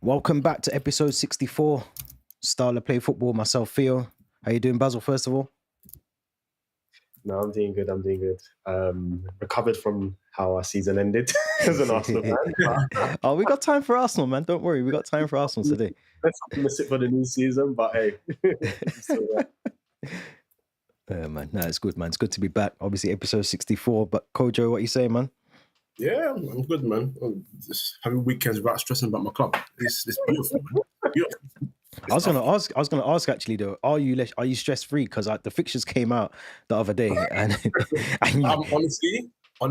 Welcome back to episode 64. Style of Play Football. Myself, Theo. How you doing, Basil? First of all, No, I'm doing good. Recovered from how our season ended as an Arsenal fan. oh, we got time for Arsenal, man. Don't worry, we got time for Arsenal today. Let's miss it for the new season, but hey, man, no, it's good, man. It's good to be back. Obviously, episode 64. But Kojo, what you saying, man? Yeah, I'm good, man. Just having weekends without stressing about my club. It's beautiful, man. Beautiful. I was gonna ask actually though, are you stress free? Because the fixtures came out the other day, and honestly, at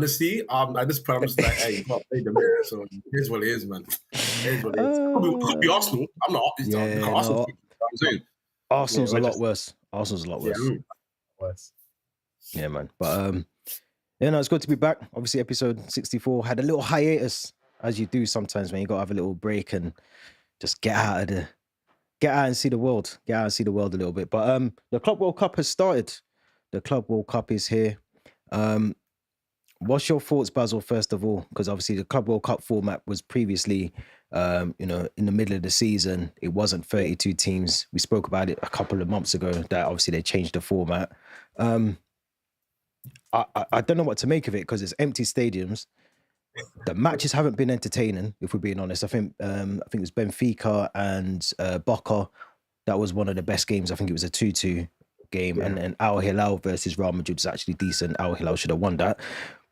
this point I'm just like, hey, you can't play them. So here's what it is, man. Here's what it is. Could be Arsenal. I'm not. Arsenal. I'm saying Arsenal's a lot worse. Arsenal's a lot worse. Yeah, worse. Yeah, man. But it's good to be back. Obviously, episode 64 had a little hiatus, as you do sometimes when you got to have a little break and just get out and see the world. Get out and see the world a little bit. But the Club World Cup has started. The Club World Cup is here. What's your thoughts, Basil, first of all? Because obviously the Club World Cup format was previously, in the middle of the season. It wasn't 32 teams. We spoke about it a couple of months ago that obviously they changed the format. I don't know what to make of it because it's empty stadiums. The matches haven't been entertaining, if we're being honest. I think it was Benfica and Boca. That was one of the best games. I think it was a 2-2 game. Yeah. And Al Hilal versus Real Madrid was actually decent. Al Hilal should have won that.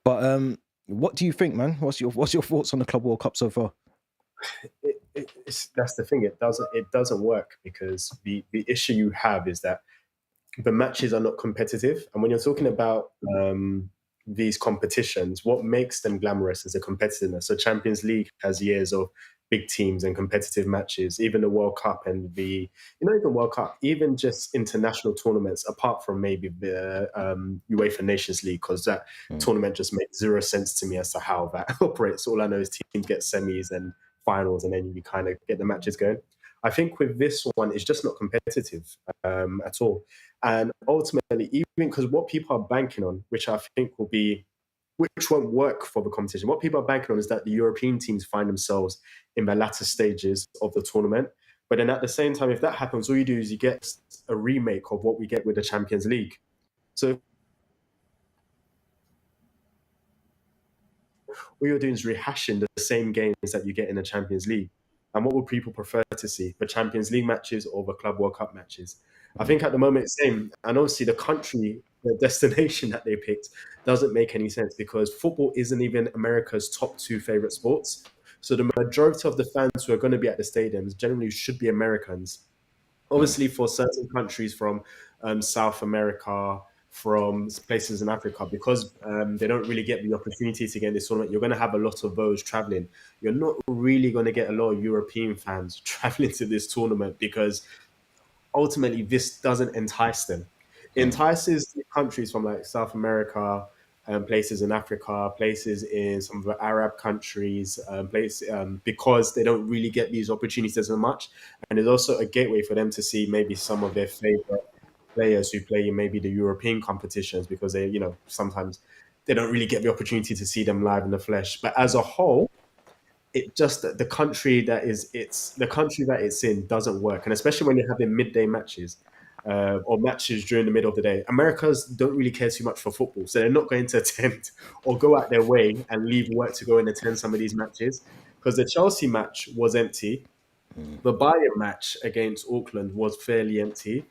But what do you think, man? What's your thoughts on the Club World Cup so far? That's the thing. It doesn't work because the issue you have is that the matches are not competitive. And when you're talking about these competitions, what makes them glamorous is the competitiveness. So Champions League has years of big teams and competitive matches, even the World Cup and even World Cup, even just international tournaments, apart from maybe the UEFA Nations League, because that tournament just makes zero sense to me as to how that operates. All I know is teams get semis and finals, and then you kind of get the matches going. I think with this one, it's just not competitive at all. And ultimately, even because what people are banking on, which I think which won't work for the competition, what people are banking on is that the European teams find themselves in the latter stages of the tournament. But then at the same time, if that happens, all you do is you get a remake of what we get with the Champions League. So all you're doing is rehashing the same games that you get in the Champions League. And what would people prefer to see, the Champions League matches or the Club World Cup matches? I think at the moment it's the same. And obviously the destination that they picked doesn't make any sense because football isn't even America's top 2 favorite sports. So the majority of the fans who are going to be at the stadiums generally should be Americans. Obviously for certain countries from South America, from places in Africa, because they don't really get the opportunity to get in this tournament, you're going to have a lot of those traveling. You're not really going to get a lot of European fans traveling to this tournament because ultimately this doesn't entice them. It entices countries from like South America, places in Africa, places in some of the Arab countries, because they don't really get these opportunities as much. And it's also a gateway for them to see maybe some of their favorite players who play in maybe the European competitions because they, sometimes they don't really get the opportunity to see them live in the flesh. But as a whole, it just the country that it's in doesn't work, and especially when you're having midday matches or matches during the middle of the day. Americans don't really care too much for football, so they're not going to attend or go out their way and leave work to go and attend some of these matches. Because the Chelsea match was empty, the Bayern match against Auckland was fairly empty.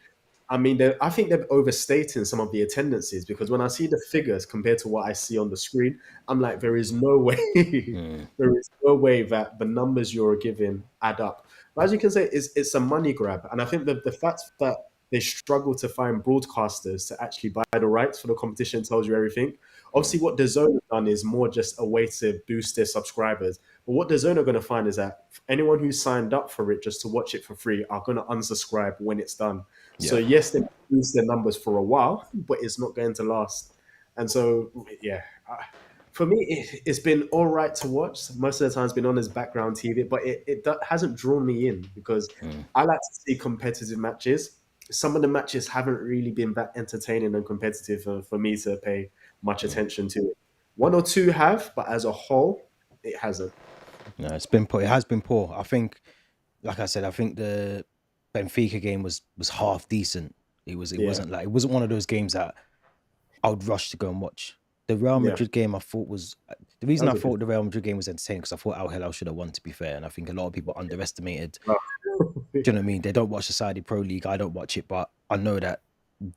I mean, I think they're overstating some of the attendances because when I see the figures compared to what I see on the screen, I'm like, there is no way, there is no way that the numbers you're giving add up. But as you can say, it's a money grab. And I think that the fact that they struggle to find broadcasters to actually buy the rights for the competition tells you everything. Obviously, what DAZN has done is more just a way to boost their subscribers. But what DAZN are going to find is that anyone who signed up for it just to watch it for free are going to unsubscribe when it's done. Yeah. So yes, they boost their numbers for a while, but it's not going to last. And so, yeah, for me, it's been all right to watch. Most of the time it's been on as background TV, but it hasn't drawn me in because I like to see competitive matches. Some of the matches haven't really been that entertaining and competitive for me to pay much attention to it. 1 or 2 have, but as a whole, it hasn't. No, it has been poor. I think like I said, I think the Benfica game was half decent. It wasn't one of those games that I would rush to go and watch. The Real Madrid game I thought was the reason I thought the Real Madrid game was entertaining because I thought Al Hilal should have won, to be fair, and I think a lot of people underestimated. Do you know what I mean? They don't watch the Saudi Pro League. I don't watch it, but I know that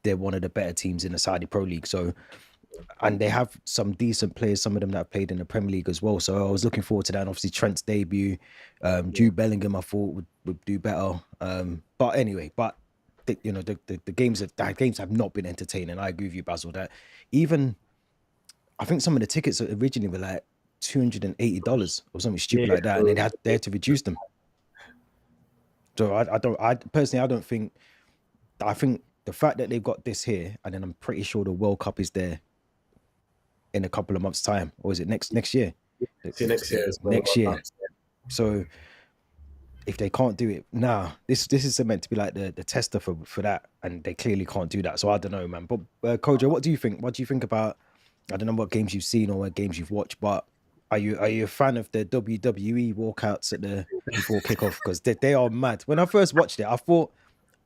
they're one of the better teams in the Saudi Pro League. So, and they have some decent players, some of them that have played in the Premier League as well. So I was looking forward to that. And obviously Trent's debut, Jude Bellingham, I thought would do better. But anyway, the games have not been entertaining. I agree with you, Basil, that even I think some of the tickets originally were like $280 or something stupid like that, and they had to reduce them. So I think the fact that they've got this here, and then I'm pretty sure the World Cup is there in a couple of months' time, or is it next year? Next year. Next year. So if they can't do it now, this is meant to be like the tester for that, and they clearly can't do that. So I don't know, man. But Kojo, what do you think? What do you think about? I don't know what games you've seen or what games you've watched, but are you a fan of the WWE walkouts before kickoff? Because they are mad. When I first watched it, I thought,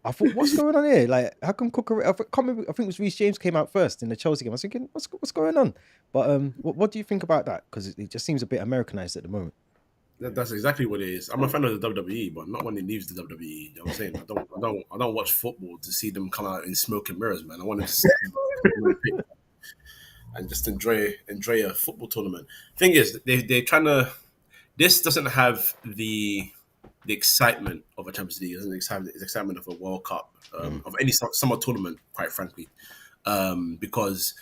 what's going on here? Like, how come I think it was Reece James came out first in the Chelsea game. I was thinking, what's going on? But what do you think about that? Because it just seems a bit Americanized at the moment. That's exactly what it is. I'm a fan of the WWE, but not when it leaves the WWE. You know what I'm saying? I don't watch football to see them come out in smoke and mirrors, man. I want to see them and just enjoy a football tournament. Thing is, they're trying to. This doesn't have the excitement of a Champions League. It doesn't have the excitement of a World Cup, of any summer tournament, quite frankly, because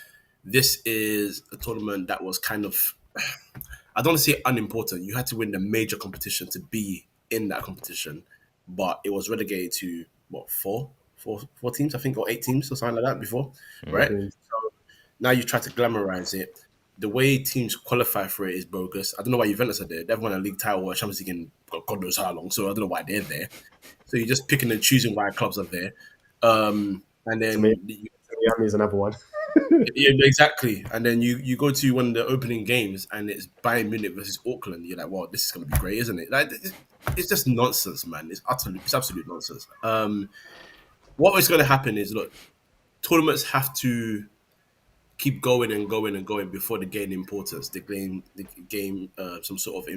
this is a tournament that was kind of. I don't want to say unimportant. You had to win the major competition to be in that competition, but it was relegated to what four teams, I think, or 8 teams or something like that before, right? So now you try to glamorize it. The way teams qualify for it is bogus. I don't know why Juventus are there. They've won a league title or a Champions League in God knows how long, so I don't know why they're there. So you're just picking and choosing why clubs are there, and then Miami is another one. Yeah, exactly. And then you go to one of the opening games and it's Bayern Munich versus Auckland. You're like, well, this is going to be great, isn't it? Like, it's just nonsense, man. It's absolute nonsense. What is going to happen is, look, tournaments have to keep going and going and going before they gain importance. They gain some sort of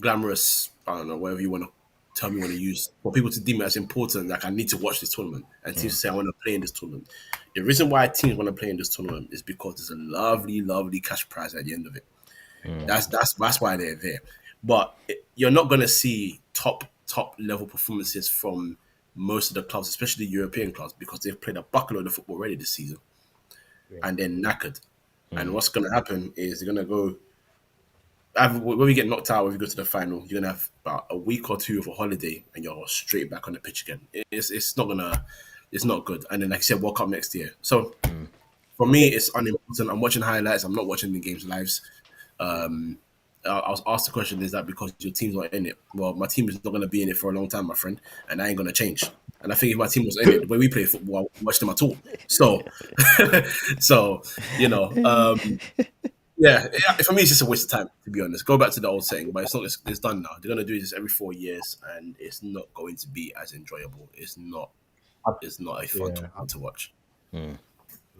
glamorous, I don't know, whatever you want to tell me, want to use for people to deem it as important. Like, I need to watch this tournament, and teams say I want to play in this tournament. The reason why teams want to play in this tournament is because there's a lovely, lovely cash prize at the end of it. That's why they're there. But you're not going to see top level performances from most of the clubs, especially European clubs, because they've played a buckload of football already this season, and they're knackered. And what's going to happen is they're going to go. When we get knocked out, when we go to the final, you're gonna have about a week or two of a holiday, and you're straight back on the pitch again. It's not good. And then, like I said, World Cup next year. So for me, it's unimportant. I'm watching highlights. I'm not watching the games lives. I was asked the question: is that because your team's not in it? Well, my team is not going to be in it for a long time, my friend, and I ain't going to change. And I think if my team was in it, the way we play football, I wouldn't watch them at all. So, yeah, for me, it's just a waste of time, to be honest. Go back to the old saying, but it's done now. They're going to do this every 4 years, and it's not going to be as enjoyable. It's not a fun tournament to watch. I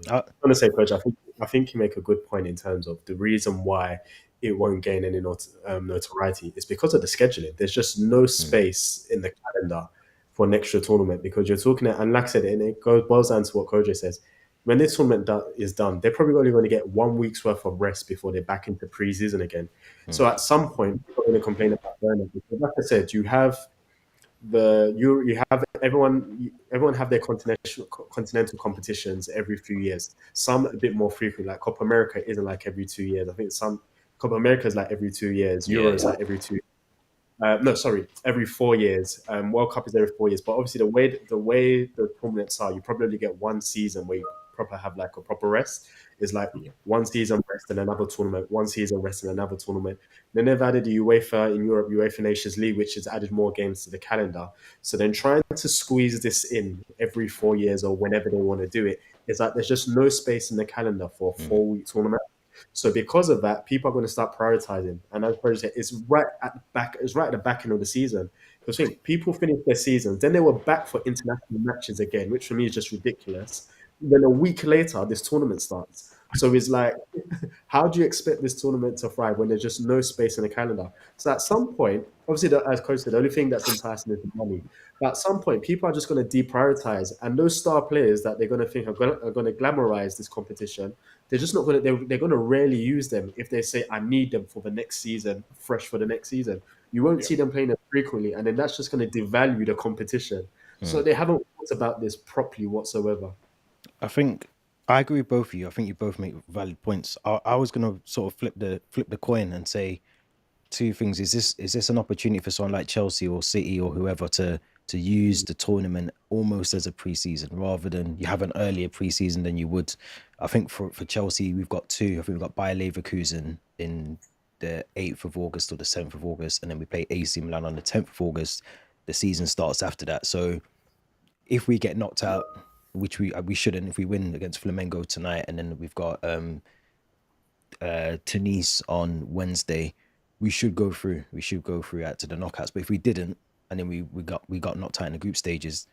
want to say, Coach, I think you make a good point in terms of the reason why it won't gain any notoriety is because of the scheduling. There's just no space in the calendar for an extra tournament, because you're talking, and like I said, and it boils down to what Kojo says. When this tournament is done, they're probably only going to get 1 week's worth of rest before they're back into pre-season again. So at some point, people are going to complain about burnout. Because like I said, you have everyone have their continental competitions every few years. Some a bit more frequent, like Copa America isn't like every 2 years. I think some Copa America is like every 2 years. Euro is like every 2 every 4 years. World Cup is every 4 years. But obviously the way the tournaments are, you probably get one season where you proper have like a proper rest. It's like 1 season rest and another tournament, 1 season rest and another tournament. Then they've added the UEFA in Europe, UEFA Nations League, which has added more games to the calendar. So then trying to squeeze this in every 4 years or whenever they want to do it, it's like there's just no space in the calendar for a 4-week tournament. So because of that, people are going to start prioritizing. And as President said, it's right at the back. It's right at the back end of the season. Because think people finish their seasons, then they were back for international matches again, which for me is just ridiculous. Then a week later, this tournament starts. So it's like, how do you expect this tournament to thrive when there's just no space in the calendar? So at some point, obviously, as Coach said, the only thing that's enticing is the money. But at some point, people are just going to deprioritize, and those star players that they're going to think are going to glamorize this competition, they're just not going to. They're going to rarely use them if they say, "I need them for the next season, fresh for the next season." You won't see them playing them frequently, and then that's just going to devalue the competition. So they haven't thought about this properly whatsoever. I think I agree with both of you. I think you both make valid points. I was gonna sort of flip the coin and say two things. Is this an opportunity for someone like Chelsea or City or whoever to use the tournament almost as a preseason rather than you have an earlier preseason than you would? I think for Chelsea we've got two. I think we've got Bayer Leverkusen in the 8th of August or the 7th of August, and then we play AC Milan on the 10th of August. The season starts after that. So if we get knocked out, which we shouldn't, if we win against Flamengo tonight, and then we've got Tunis on Wednesday, we should go through. We should go through out to the knockouts. But if we didn't, and then we got knocked out in the group stages,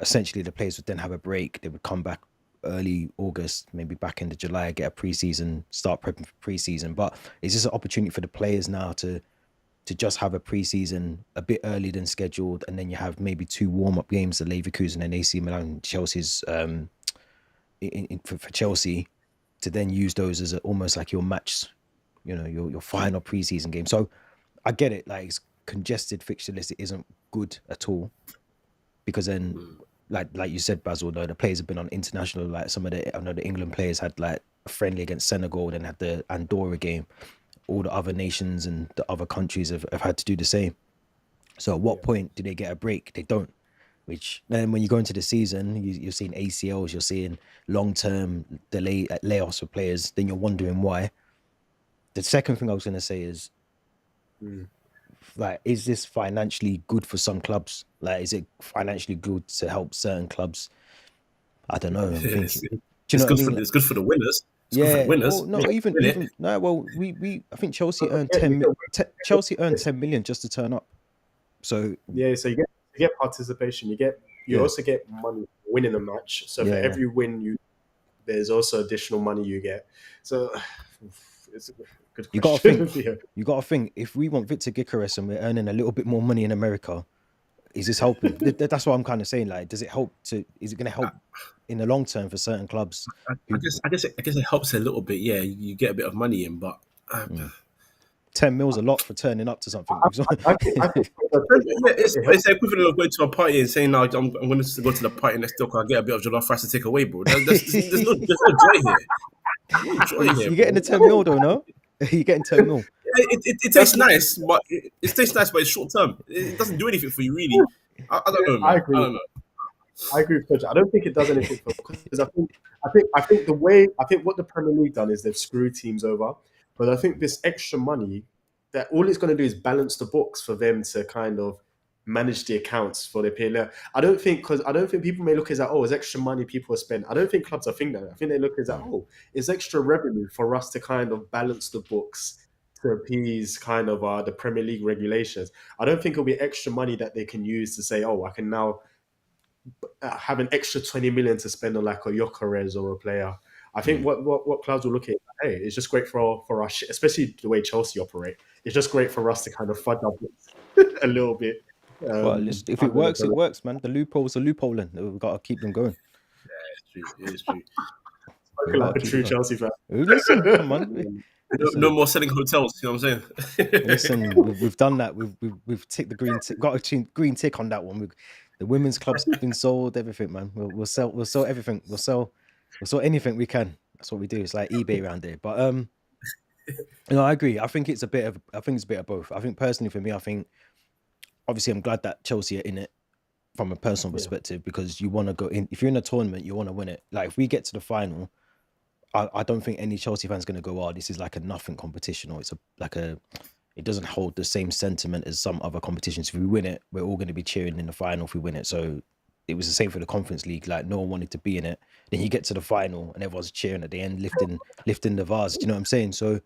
essentially the players would then have a break. They would come back early August, maybe back into July, get a preseason, start prepping for preseason. But is this an opportunity for the players now to just have a preseason a bit earlier than scheduled, and then you have maybe 2 warm-up games, the Leverkusen and AC Milan, Chelsea's for Chelsea, to then use those as almost like your match, your final preseason game. So I get it, like it's congested fixture list. It isn't good at all because then, like you said, Basil, the players have been on international. Like I know the England players had like a friendly against Senegal, then had the Andorra game. All the other nations and the other countries have had to do the same. So at what point do they get a break? They don't. Which then when you go into the season, you're seeing ACLs, you're seeing long-term layoffs for players. Then you're wondering why. The second thing I was going to say is, like, is this financially good for some clubs? Like, is it financially good to help certain clubs? I don't know. I'm thinking. It's good for the winners. It's good for the winners. Well, no, even no. Well, I think Chelsea earned 10 million just to turn up. So yeah, so you get participation. You also get money for winning a match. So for every win there's also additional money you get. So it's a good question. You got to think. If we want Victor Gyökeres and we're earning a little bit more money in America, is this helping? That's what I'm kind of saying. Like, does it help is it going to help in the long term for certain clubs? I guess it helps a little bit. Yeah, you get a bit of money in, but 10 mils a lot for turning up to something. It's the equivalent of going to a party and saying, "No, I'm going to go to the party next door because I get a bit of jollof rice to take away, bro." There's no joy here. You're getting the 10 mil though, no? You're getting 10 mil. It tastes nice, but it's short term. It doesn't do anything for you, really. I don't know, man. I agree. I agree with Coach. I don't think it does anything for because I think what the Premier League done is they've screwed teams over. But I think this extra money, that all it's going to do is balance the books for them to kind of manage the accounts for their player. I don't think people may look at that, it's extra money people spend. I don't think clubs are thinking that. I think they look at that, it's extra revenue for us to kind of balance the books to appease kind of the Premier League regulations. I don't think it'll be extra money that they can use to say, I can now have an extra 20 million to spend on like a Gyökeres or a player. I think what clubs will look at, hey, it's just great for us, especially the way Chelsea operate. It's just great for us to kind of fudge our books a little bit. Well, if it works, it works, man. The loophole's a loophole, and we've got to keep them going. Yeah, it is true. Like a true Chelsea fan. Listen, come on. No more selling hotels. You know what I'm saying? Listen, we've done that. We've ticked the green tick. Got a green tick on that one. The women's club's been sold. Everything, man. We'll sell everything. We'll sell anything we can. That's what we do. It's like eBay around here. But I agree. I think it's a bit of both. I think personally for me, obviously I'm glad that Chelsea are in it from a personal perspective because you want to go in. If you're in a tournament, you want to win it. Like if we get to the final, I don't think any Chelsea fan's going to go, this is like a nothing competition, or it doesn't hold the same sentiment as some other competitions. If we win it, we're all going to be cheering in the final if we win it. So it was the same for the Conference League. Like no one wanted to be in it. Then you get to the final and everyone's cheering at the end, lifting the vase. Do you know what I'm saying? So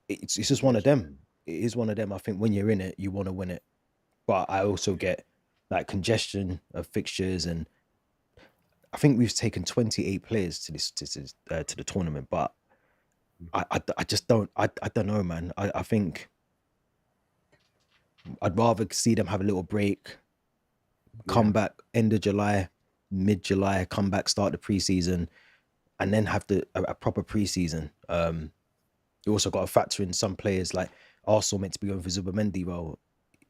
it's just one of them. It is one of them. I think when you're in it, you want to win it. But I also get like congestion of fixtures, and I think we've taken 28 players to the tournament. But I just don't know, man. I think I'd rather see them have a little break, come back end of July, mid-July, come back, start the preseason, and then have a proper preseason. You also got to factor in some players like Arsenal meant to be going for Zubimendi. Well,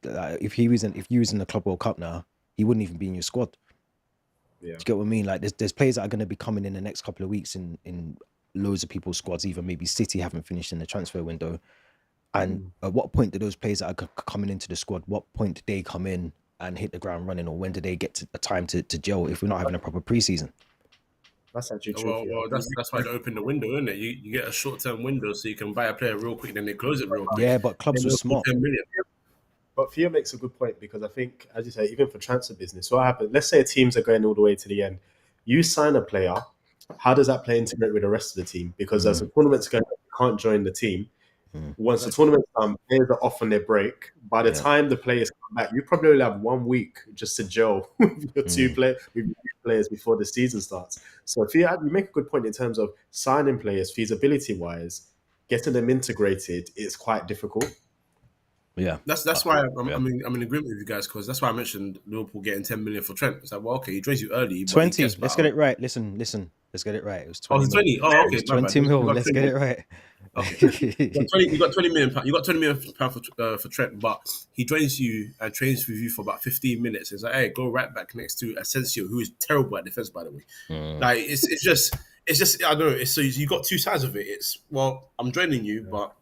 if you was in the Club World Cup now, he wouldn't even be in your squad. Yeah. Do you get what I mean? Like there's players that are going to be coming in the next couple of weeks in loads of people's squads. Even maybe City haven't finished in the transfer window. And at what point do those players that are coming into the squad, what point do they come in and hit the ground running, or when do they get to a time to gel if we're not having a proper preseason? That's actually true. Well, that's why they open the window, isn't it? You get a short-term window so you can buy a player real quick, then they close it real quick. Yeah, but clubs were smart. 10 million. But Theo makes a good point, because I think, as you say, even for transfer business, what happens? Let's say teams are going all the way to the end. You sign a player. How does that player integrate with the rest of the team? Because as the tournament's going, you can't join the team. Once the tournament's done, players are off on their break. By the time the players come back, you probably only have 1 week just to gel with your two players before the season starts. So if you make a good point in terms of signing players, feasibility-wise, getting them integrated is quite difficult. Yeah, that's why I'm in agreement with you guys, because that's why I mentioned Liverpool getting 10 million for Trent. It's like, well, okay, he joins you early. 20. Let's get it right. Listen. Let's get it right. It was 20. Oh, it's 20. Oh, okay. 20 mil. Let's get it right. Okay. You got 20 million pounds. You got 20 million pounds for Trent, but he joins you and trains with you for about 15 minutes. It's like, hey, go right back next to Asensio, who is terrible at defense, by the way. Like it's just I don't know. So you got two sides of it. It's, well, I'm joining you, but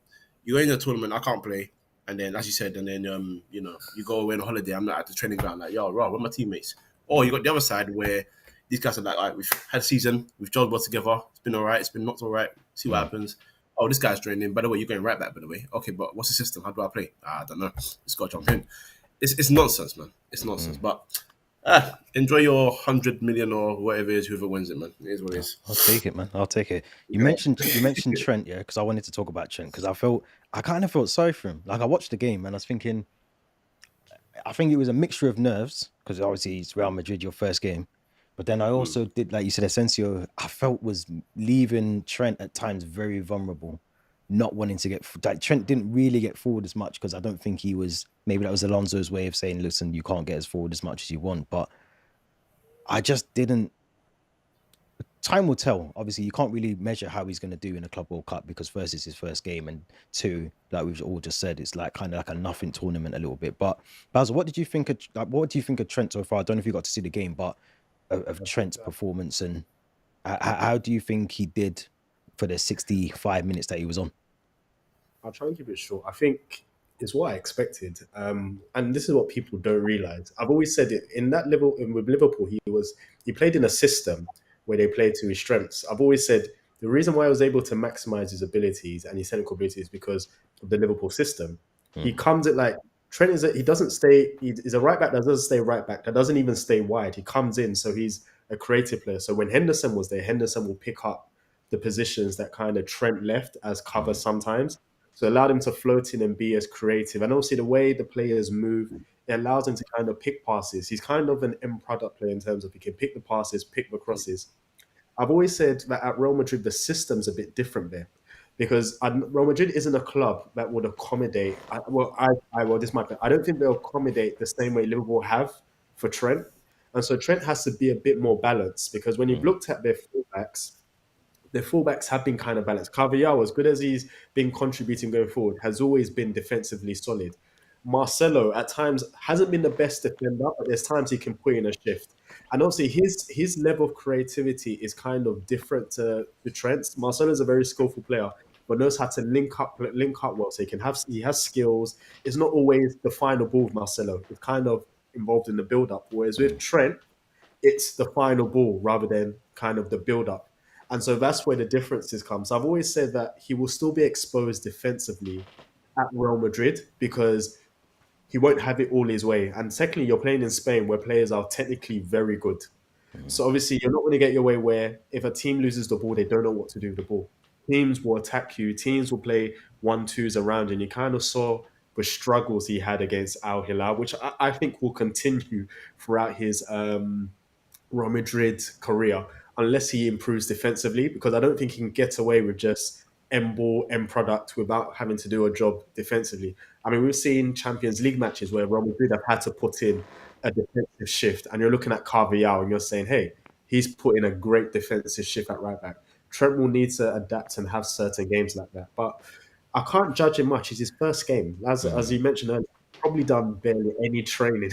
you're in the tournament. I can't play. And then, as you said, you go away on holiday. I'm not at the training ground. Like, yo, where are my teammates? Or you got the other side where these guys are like, all right, we've had a season, we've gelled well together. It's been all right. It's been not all right. See what happens. Oh, this guy's joining. By the way, you're going right back. By the way, okay, but what's the system? How do I play? I don't know. Just got to jump in. It's nonsense, man. It's nonsense. But enjoy your 100 million or whatever it is. Whoever wins it, man. It is what it is. I'll take it, man. I'll take it. You mentioned Trent, yeah, because I wanted to talk about Trent, because I kind of felt sorry for him. Like, I watched the game and I was thinking, I think it was a mixture of nerves, because obviously it's Real Madrid, your first game. But then I also did, like you said, Asensio, I felt was leaving Trent at times very vulnerable, not wanting to get, like, Trent didn't really get forward as much, because I don't think he was, maybe that was Alonso's way of saying, listen, you can't get as forward as much as you want. But I just didn't, time will tell. Obviously, you can't really measure how he's going to do in a Club World Cup, because first, it's his first game, and two, like we've all just said, it's like kind of like a nothing tournament a little bit. But Basil, what do you think of Trent so far? I don't know if you got to see the game, but of Trent's performance, and how do you think he did for the 65 minutes that he was on? I'll try and keep it short. I think it's what I expected, and this is what people don't realize. I've always said it in that level. With Liverpool, he played in a system where they played to his strengths. I've always said the reason why I was able to maximize his abilities and his technical abilities is because of the Liverpool system. He comes at, like, Trent is he doesn't stay. He's a right back that doesn't stay right back. That doesn't even stay wide. He comes in, so he's a creative player. So when Henderson was there, Henderson will pick up the positions that kind of Trent left as cover sometimes. So it allowed him to float in and be as creative. And also the way the players move, it allows him to kind of pick passes. He's kind of an end product player in terms of he can pick the passes, pick the crosses. I've always said that at Real Madrid, the system's a bit different there, because Real Madrid isn't a club that would accommodate. I don't think they'll accommodate the same way Liverpool have for Trent. And so Trent has to be a bit more balanced, because when you've looked at their fullbacks have been kind of balanced. Carvajal, as good as he's been contributing going forward, has always been defensively solid. Marcelo, at times, hasn't been the best defender, but there's times he can put in a shift. And obviously, his level of creativity is kind of different to Trent's. Marcelo is a very skillful player, but knows how to link up well. So he has skills. It's not always the final ball with Marcelo. It's kind of involved in the build-up. Whereas with Trent, it's the final ball rather than kind of the build-up. And so that's where the differences come. So I've always said that he will still be exposed defensively at Real Madrid, because he won't have it all his way. And secondly, you're playing in Spain, where players are technically very good. So obviously, you're not going to get your way where if a team loses the ball, they don't know what to do with the ball. Teams will attack you. Teams will play 1-2s around, and you kind of saw the struggles he had against Al Hilal, which I think will continue throughout his Real Madrid career unless he improves defensively, because I don't think he can get away with just end ball, end product without having to do a job defensively. I mean, we've seen Champions League matches where Real Madrid have had to put in a defensive shift, and you're looking at Carvajal and you're saying, hey, he's put in a great defensive shift at right back. Trent will need to adapt and have certain games like that. But I can't judge him much. It's his first game. As you mentioned earlier, probably done barely any training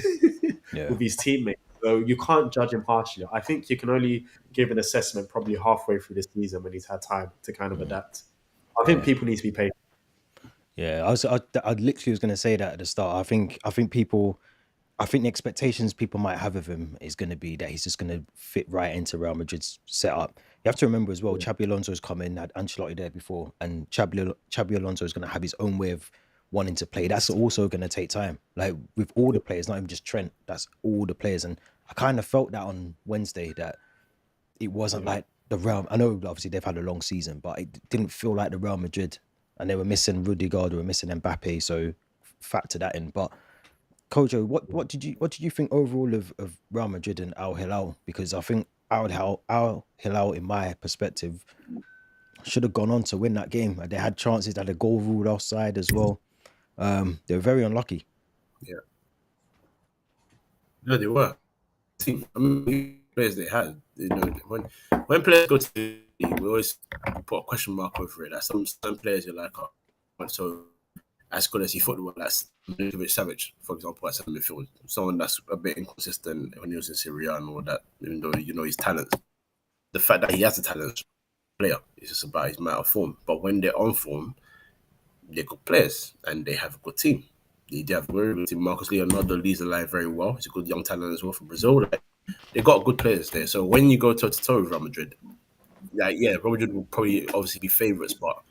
with his teammates. So you can't judge him harshly. I think you can only give an assessment probably halfway through the season when he's had time to kind of adapt. I think people need to be patient. Yeah, I literally was going to say that at the start. I think the expectations people might have of him is going to be that he's just going to fit right into Real Madrid's setup. You have to remember as well, Xabi Alonso's come in, had Ancelotti there before, and Xabi Alonso is going to have his own way of wanting to play. That's also going to take time. Like with all the players, not even just Trent, that's all the players. And I kind of felt that on Wednesday, that it wasn't like the Real. I know obviously they've had a long season, but it didn't feel like the Real Madrid. And they were missing Rudiger, they were missing Mbappe, so factor that in. But Kojo, what did you think overall of Real Madrid and Al Hilal? Because I think Al Hilal, in my perspective, should have gone on to win that game. They had chances, they had a goal ruled offside as well. They were very unlucky. Yeah. No, they were. I mean, players they had. You know, when players go to the league, we always put a question mark over it. That some players you're like, oh, so as good as he thought, like Savage, for example, at centre midfield, someone that's a bit inconsistent when he was in Syria and all that. Even though you know his talents, the fact that he has a talent player is just about his amount of form. But when they're on form, they're good players and they have a good team. They have a very good team. Marcus Leonardo leads the line very well. He's a good young talent as well from Brazil. Like, they got good players there. So when you go toe to toe with Real Madrid, Real Madrid will probably obviously be favourites. But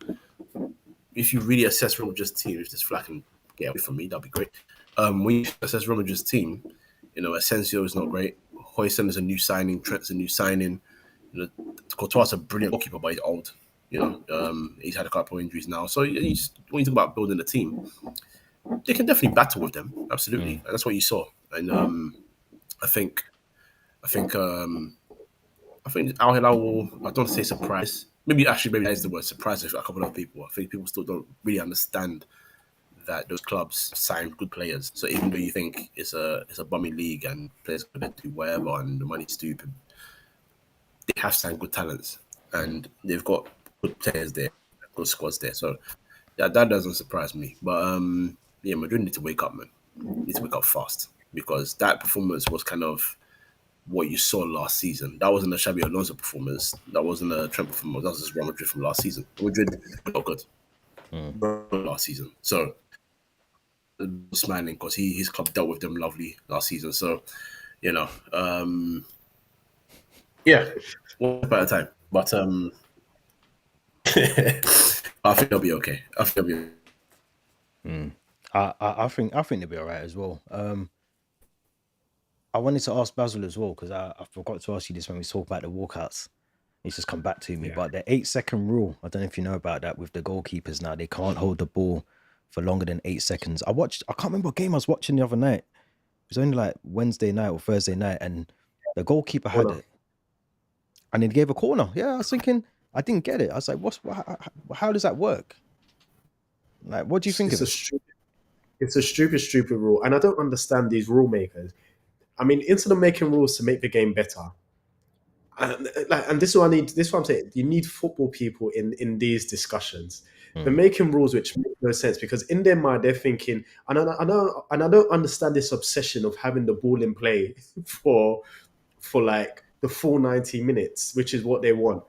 if you really assess Real Madrid's team, if this flag can get away from me, that'd be great. When you assess Real Madrid's team, you know, Asensio is not great. Højlund is a new signing. Trent's a new signing. You know, Courtois is a brilliant goalkeeper, but he's old. You know, he's had a couple of injuries now. So when you talk about building a team, they can definitely battle with them. Absolutely, and that's what you saw. And I think Al Hilal will. I don't want to say surprise. Maybe that is the word, surprise a couple of people. I think people still don't really understand that those clubs sign good players. So even though you think it's a bummy league and players are going to do whatever and the money's stupid, they have signed good talents and they've got good players there, good squads there. So that doesn't surprise me. But Madrid need to wake up, man. Need to wake up fast, because that performance was kind of what you saw last season. That wasn't a Xabi Alonso performance. That wasn't a Trent performance. That was just Real Madrid from last season. Madrid got good last season. So smiling because his club dealt with them lovely last season. So, you know, one step at a time. But I think they'll be okay. I think they'll be all right as well. I wanted to ask Basil as well, because I forgot to ask you this when we talked about the walkouts. It's just come back to me. But the 8-second rule, I don't know if you know about that with the goalkeepers now. They can't hold the ball for longer than 8 seconds. I can't remember what game I was watching the other night. It was only like Wednesday night or Thursday night, and the goalkeeper had it. And he gave a corner. Yeah, I was thinking, I didn't get it. I was like, how does that work? Like, what do you think of it? It's a stupid rule. And I don't understand these rule makers. I mean, instead of making rules to make the game better, and this is what I need. This is what I'm saying. You need football people in these discussions. They're making rules which make no sense, because in their mind they're thinking, and I don't understand this obsession of having the ball in play for like the full 90 minutes, which is what they want.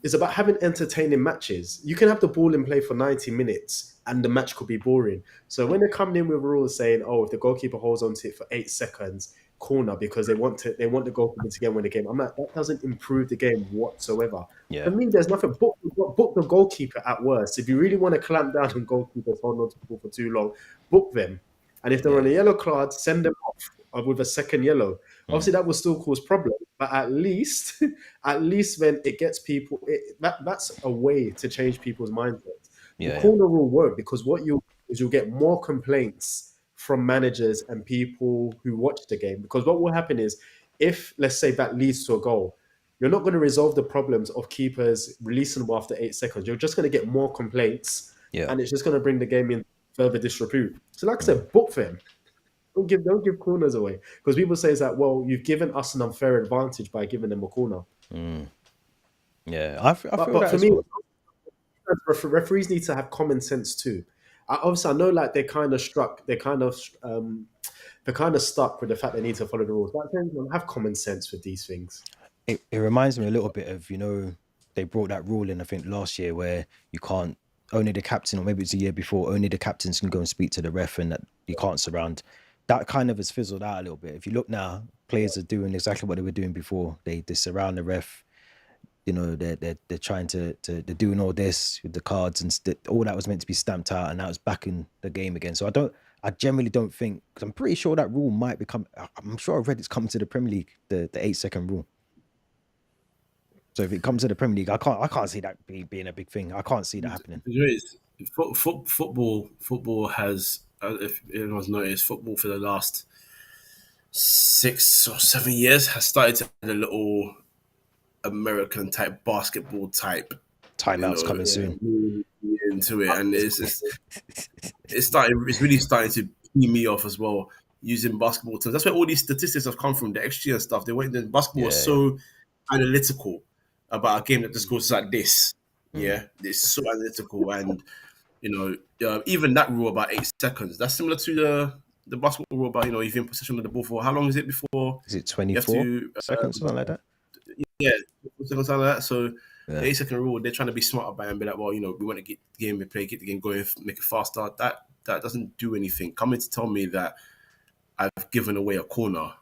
It's about having entertaining matches. You can have the ball in play for 90 minutes and the match could be boring. So when they're coming in with rules saying, oh, if the goalkeeper holds on to it for 8 seconds, corner, because they want the goalkeeper to get win the game. I'm like, that doesn't improve the game whatsoever. For me, there's nothing. Book the goalkeeper at worst. If you really want to clamp down on goalkeepers holding on to the ball for too long, book them. And if they're on a yellow card, send them off. with a second yellow. Obviously, that will still cause problems, but at least when it gets people, that's a way to change people's mindsets. The corner rule won't, because what you'll get more complaints from managers and people who watch the game. Because what will happen is, if let's say that leads to a goal, you're not going to resolve the problems of keepers releasing the ball after 8 seconds. You're just going to get more complaints, and it's just going to bring the game in further disrepute. So, like I said, book for him. Don't give corners away, because people say that, well, you've given us an unfair advantage by giving them a corner. Yeah, I feel but that for as me, well. referees need to have common sense too. Obviously, I know like they're kind of stuck with the fact they need to follow the rules. But have common sense with these things. It reminds me a little bit of, they brought that rule in, I think, last year, where you can't, only the captain, or maybe it's a year before, only the captains can go and speak to the ref, and that you can't surround. That kind of has fizzled out a little bit. If you look now, players are doing exactly what they were doing before. They surround the ref. They're trying to they're doing all this with the cards, and all that was meant to be stamped out, and now it's back in the game again. So I generally don't think, because I'm pretty sure that rule might become, I'm sure I've read it's coming to the Premier League, the 8-second rule. So if it comes to the Premier League, I can't see that being a big thing. I can't see that happening. Football has, if anyone's noticed, football for the last 6 or 7 years has started to have a little American type basketball type timeouts coming soon into it, and it's really starting to pee me off as well, using basketball terms. That's where all these statistics have come from, the XG and stuff. Basketball is so analytical about a game that just goes like this. It's so analytical, and even that rule about 8 seconds, that's similar to the basketball rule about, if you're in possession of the ball for how long is it before? Is it 24 seconds, something like that? Yeah, something like that. So the 8-second rule, they're trying to be smart about it and be like, well, we want to get the game, get the game going, make it faster. That doesn't do anything. Coming to tell me that I've given away a corner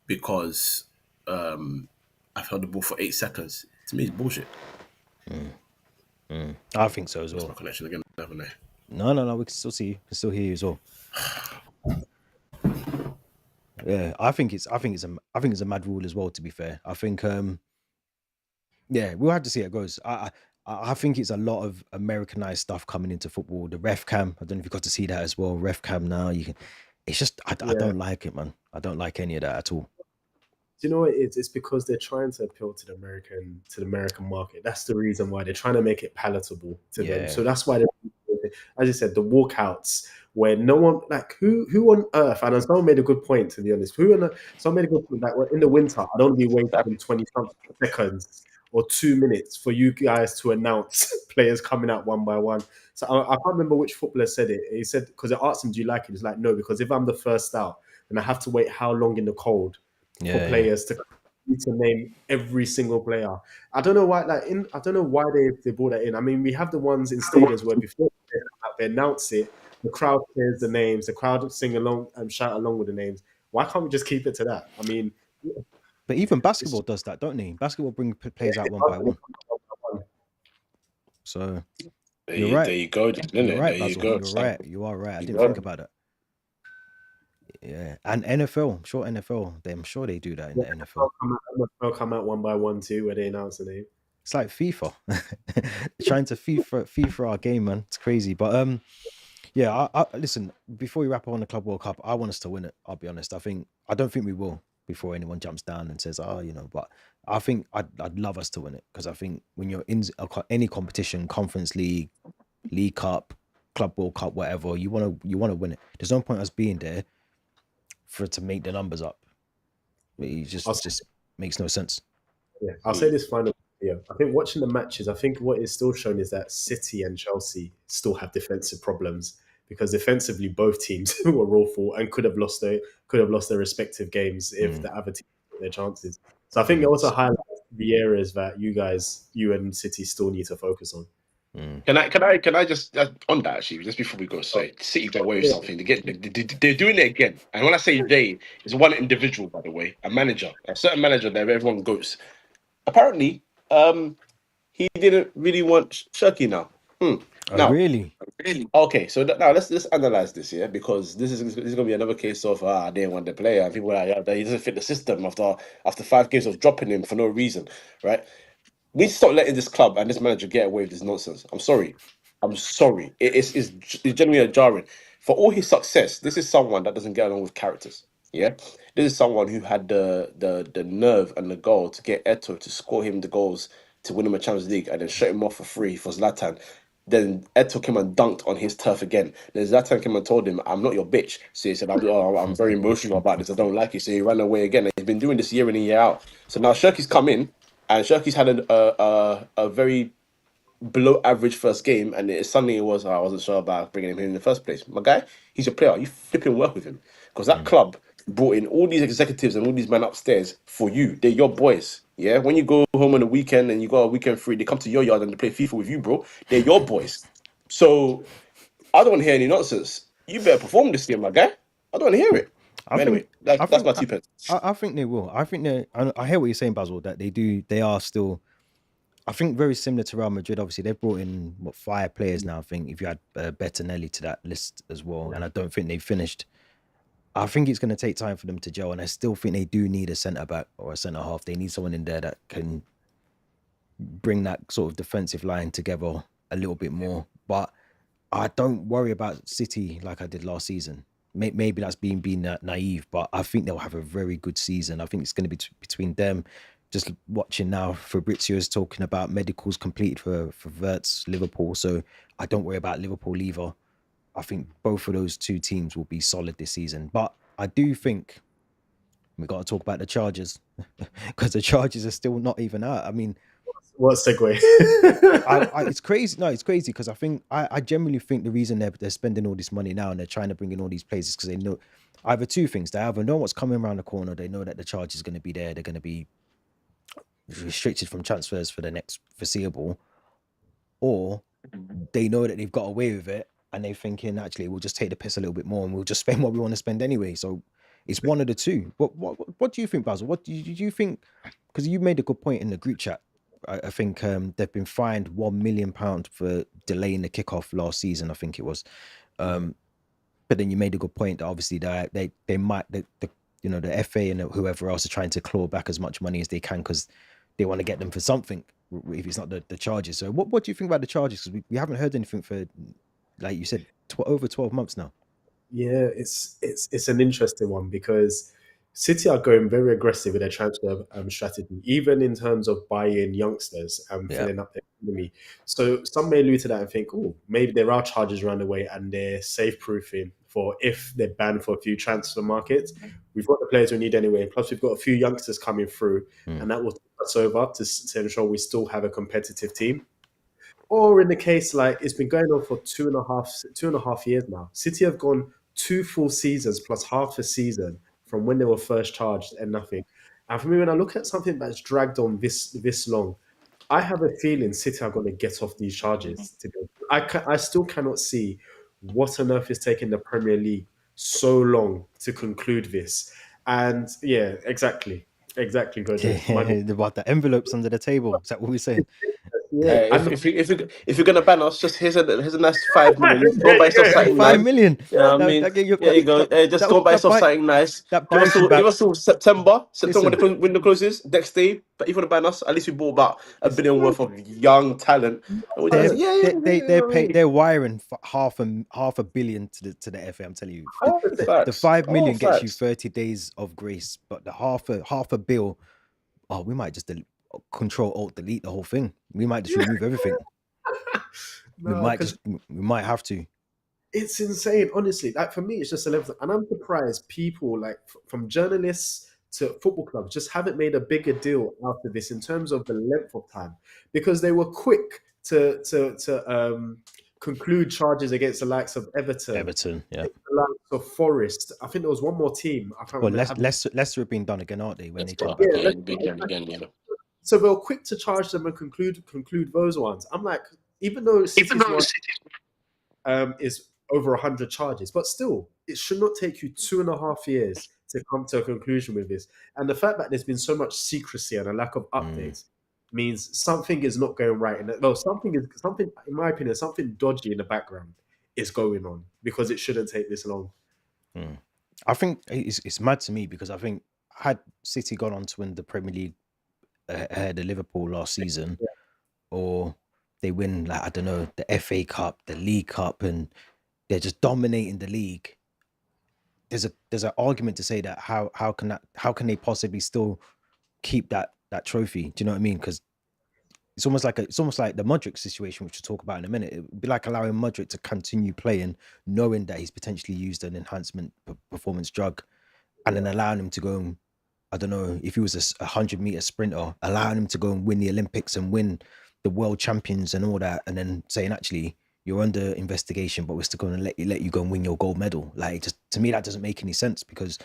because I've held the ball for 8 seconds, to me, it's bullshit. I think so as well. That's my connection again, haven't I? No, we can still see you. We can still hear you as well. Yeah, I think it's a mad rule as well, to be fair. I think we'll have to see how it goes. I think it's a lot of Americanized stuff coming into football. The ref cam, I don't know if you got to see that as well. Ref cam now, it's just I don't like it, man. I don't like any of that at all. Do you know what it is? It's because they're trying to appeal to the American market. That's the reason why they're trying to make it palatable to them. So that's why, as you said, the walkouts, where no one, like, who on earth, and someone made a good someone made a good point, like, in the winter, I don't want to be waiting 20 seconds or 2 minutes for you guys to announce players coming out one by one. So I can't remember which footballer said it. He said, because I asked him, do you like it? He's like, no, because if I'm the first out, then I have to wait how long in the cold for players to name every single player. I don't know why. I don't know why they brought that in. I mean, we have the ones in stadiums where before they announce it, the crowd hears the names, the crowd sing along and shout along with the names. Why can't we just keep it to that? I mean, but even basketball does that, don't they? Basketball bring players out one by one. So you're right. There you go. You're right, Basil. You're right. You are right. I didn't think about it. Yeah, and NFL. I'm sure they do that in the NFL. NFL come out one by one too, where they announce the name. It's like FIFA. Trying to FIFA our game, man. It's crazy. But I listen, before we wrap up on the Club World Cup, I want us to win it. I'll be honest. I don't think we will before anyone jumps down and says, but I think I'd love us to win it, because I think when you're in any competition, Conference League, League Cup, Club World Cup, whatever, you want to win it. There's no point us being there for it to make the numbers up. It just makes no sense. Yeah, I'll say this final. Yeah, I think watching the matches, I think what is still shown is that City and Chelsea still have defensive problems, because defensively both teams were awful and could have lost their respective games if the other team took their chances. So I think it also highlights the areas that you and City still need to focus on. Can I just on that, actually, just before we go, sorry, City got away with something. They're doing it again, and when I say they, it's one individual, by the way, a certain manager there, everyone goes. Apparently, he didn't really want Shirky now. Oh, Now, really? okay, so now let's analyze this, yeah, because this is gonna be another case of I didn't want the player, and people are like, yeah, he doesn't fit the system after 5 games of dropping him for no reason, right? We need to stop letting this club and this manager get away with this nonsense. I'm sorry. It's genuinely jarring. For all his success, this is someone that doesn't get along with characters. Yeah, this is someone who had the nerve and the goal to get Eto to score him the goals to win him a Champions League and then shut him off for free for Zlatan. Then Eto came and dunked on his turf again. Then Zlatan came and told him, "I'm not your bitch." So he said, I'm very emotional about this. I don't like it." So he ran away again. And he's been doing this year in and year out. So now Shirky's come in, and Shirky's had a very below average first game, and suddenly it was I wasn't sure about bringing him in the first place. My guy, he's a player. You flipping work with him because that club brought in all these executives and all these men upstairs for you. They're your boys. Yeah, when you go home on the weekend and you got a weekend free, they come to your yard and they play FIFA with you, bro. They're your boys. So I don't want to hear any nonsense. You better perform this year, my guy. I don't want to hear it. But anyway, that's my 2 pence. I think they will. I think I hear what you're saying, Basil. That they do. They are still. I think very similar to Real Madrid. Obviously, they've brought in 5 players now. I think if you add Bettinelli to that list as well, and I don't think they finished. I think it's going to take time for them to gel, and I still think they do need a centre back or a centre half. They need someone in there that can bring that sort of defensive line together a little bit more. But I don't worry about City like I did last season. Maybe that's being naive, but I think they'll have a very good season. I think it's going to be between them. Just watching now, Fabrizio is talking about medicals completed for Verts, Liverpool. So I don't worry about Liverpool either. I think both of those 2 teams will be solid this season. But I do think we got to talk about the Chargers because the Chargers are still not even out. I mean, What segue? it's crazy. No, it's crazy because I genuinely think the reason they're spending all this money now and they're trying to bring in all these players is because they know either 2 things. They either know what's coming around the corner, they know that the charge is going to be there, they're going to be restricted from transfers for the next foreseeable, or they know that they've got away with it and they're thinking actually we'll just take the piss a little bit more and we'll just spend what we want to spend anyway. So it's one of the two. What do you think, Basil? What do you think? Because you made a good point in the group chat. I think they've been fined £1 million for delaying the kickoff last season. I think it was, but then you made a good point that obviously they might the FA and whoever else are trying to claw back as much money as they can because they want to get them for something. If it's not the charges. So what do you think about the charges? Because we haven't heard anything for, like you said, over 12 months now. Yeah, it's an interesting one because City are going very aggressive with their transfer strategy, even in terms of buying youngsters and filling up their economy. So some may allude to that and think, oh, maybe there are charges around the way and they're safe-proofing for if they're banned for a few transfer markets. We've got the players we need anyway. Plus, we've got a few youngsters coming through, and that will take us over to ensure we still have a competitive team. Or in the case like it's been going on for two and a half years now. City have gone 2 full seasons plus half a season from when they were first charged and nothing. And for me, when I look at something that's dragged on this long, I have a feeling City are going to get off these charges. I still cannot see what on earth is taking the Premier League so long to conclude this. And yeah, exactly, Gojo. About the envelopes under the table. Is that what we're saying? Yeah, If you're gonna ban us, just here's a nice 5 million. Go buy yourself something nice. 5 million. Yeah, I mean, there you go. Just go buy yourself something nice. Give us till September when the window closes. Next day, but if you want to ban us, at least we bought about $1 billion worth of young talent. They're wiring for half a billion to the FA. I'm telling you, the 5 million gets you 30 days of grace, but the half a bill. Oh, we might just Control Alt delete the whole thing. We might just remove everything. We might have to. It's insane, honestly. Like for me, it's just a level, and I'm surprised people like from journalists to football clubs just haven't made a bigger deal out of this in terms of the length of time, because they were quick to conclude charges against the likes of Everton, yeah, the likes of Forest. I think there was one more team. I can't remember. Leicester have been done again, aren't they? When they come again. So they were quick to charge them and conclude those ones. I'm like, even though City's is over 100 charges, but still, it should not take you 2.5 years to come to a conclusion with this. And the fact that there's been so much secrecy and a lack of updates, means something is not going right. No, something, in my opinion, something dodgy in the background is going on because it shouldn't take this long. I think it's mad to me because I think had City gone on to win the Premier League ahead of Liverpool last season, Yeah. or they win, like, I don't know, the FA Cup, the League Cup, and they're just dominating the league. There's an argument to say that how can they possibly still keep that trophy? Do you know what I mean? Because it's almost like the Mudryk situation, which we'll talk about in a minute. It would be like allowing Mudryk to continue playing, knowing that he's potentially used an enhancement performance drug, and then allowing him to go and, I don't know, if he was a 100-meter sprinter, allowing him to go and win the Olympics and win the world champions and all that, and then saying, actually, you're under investigation, but we're still going to let you go and win your gold medal. Like, just to me, that doesn't make any sense, because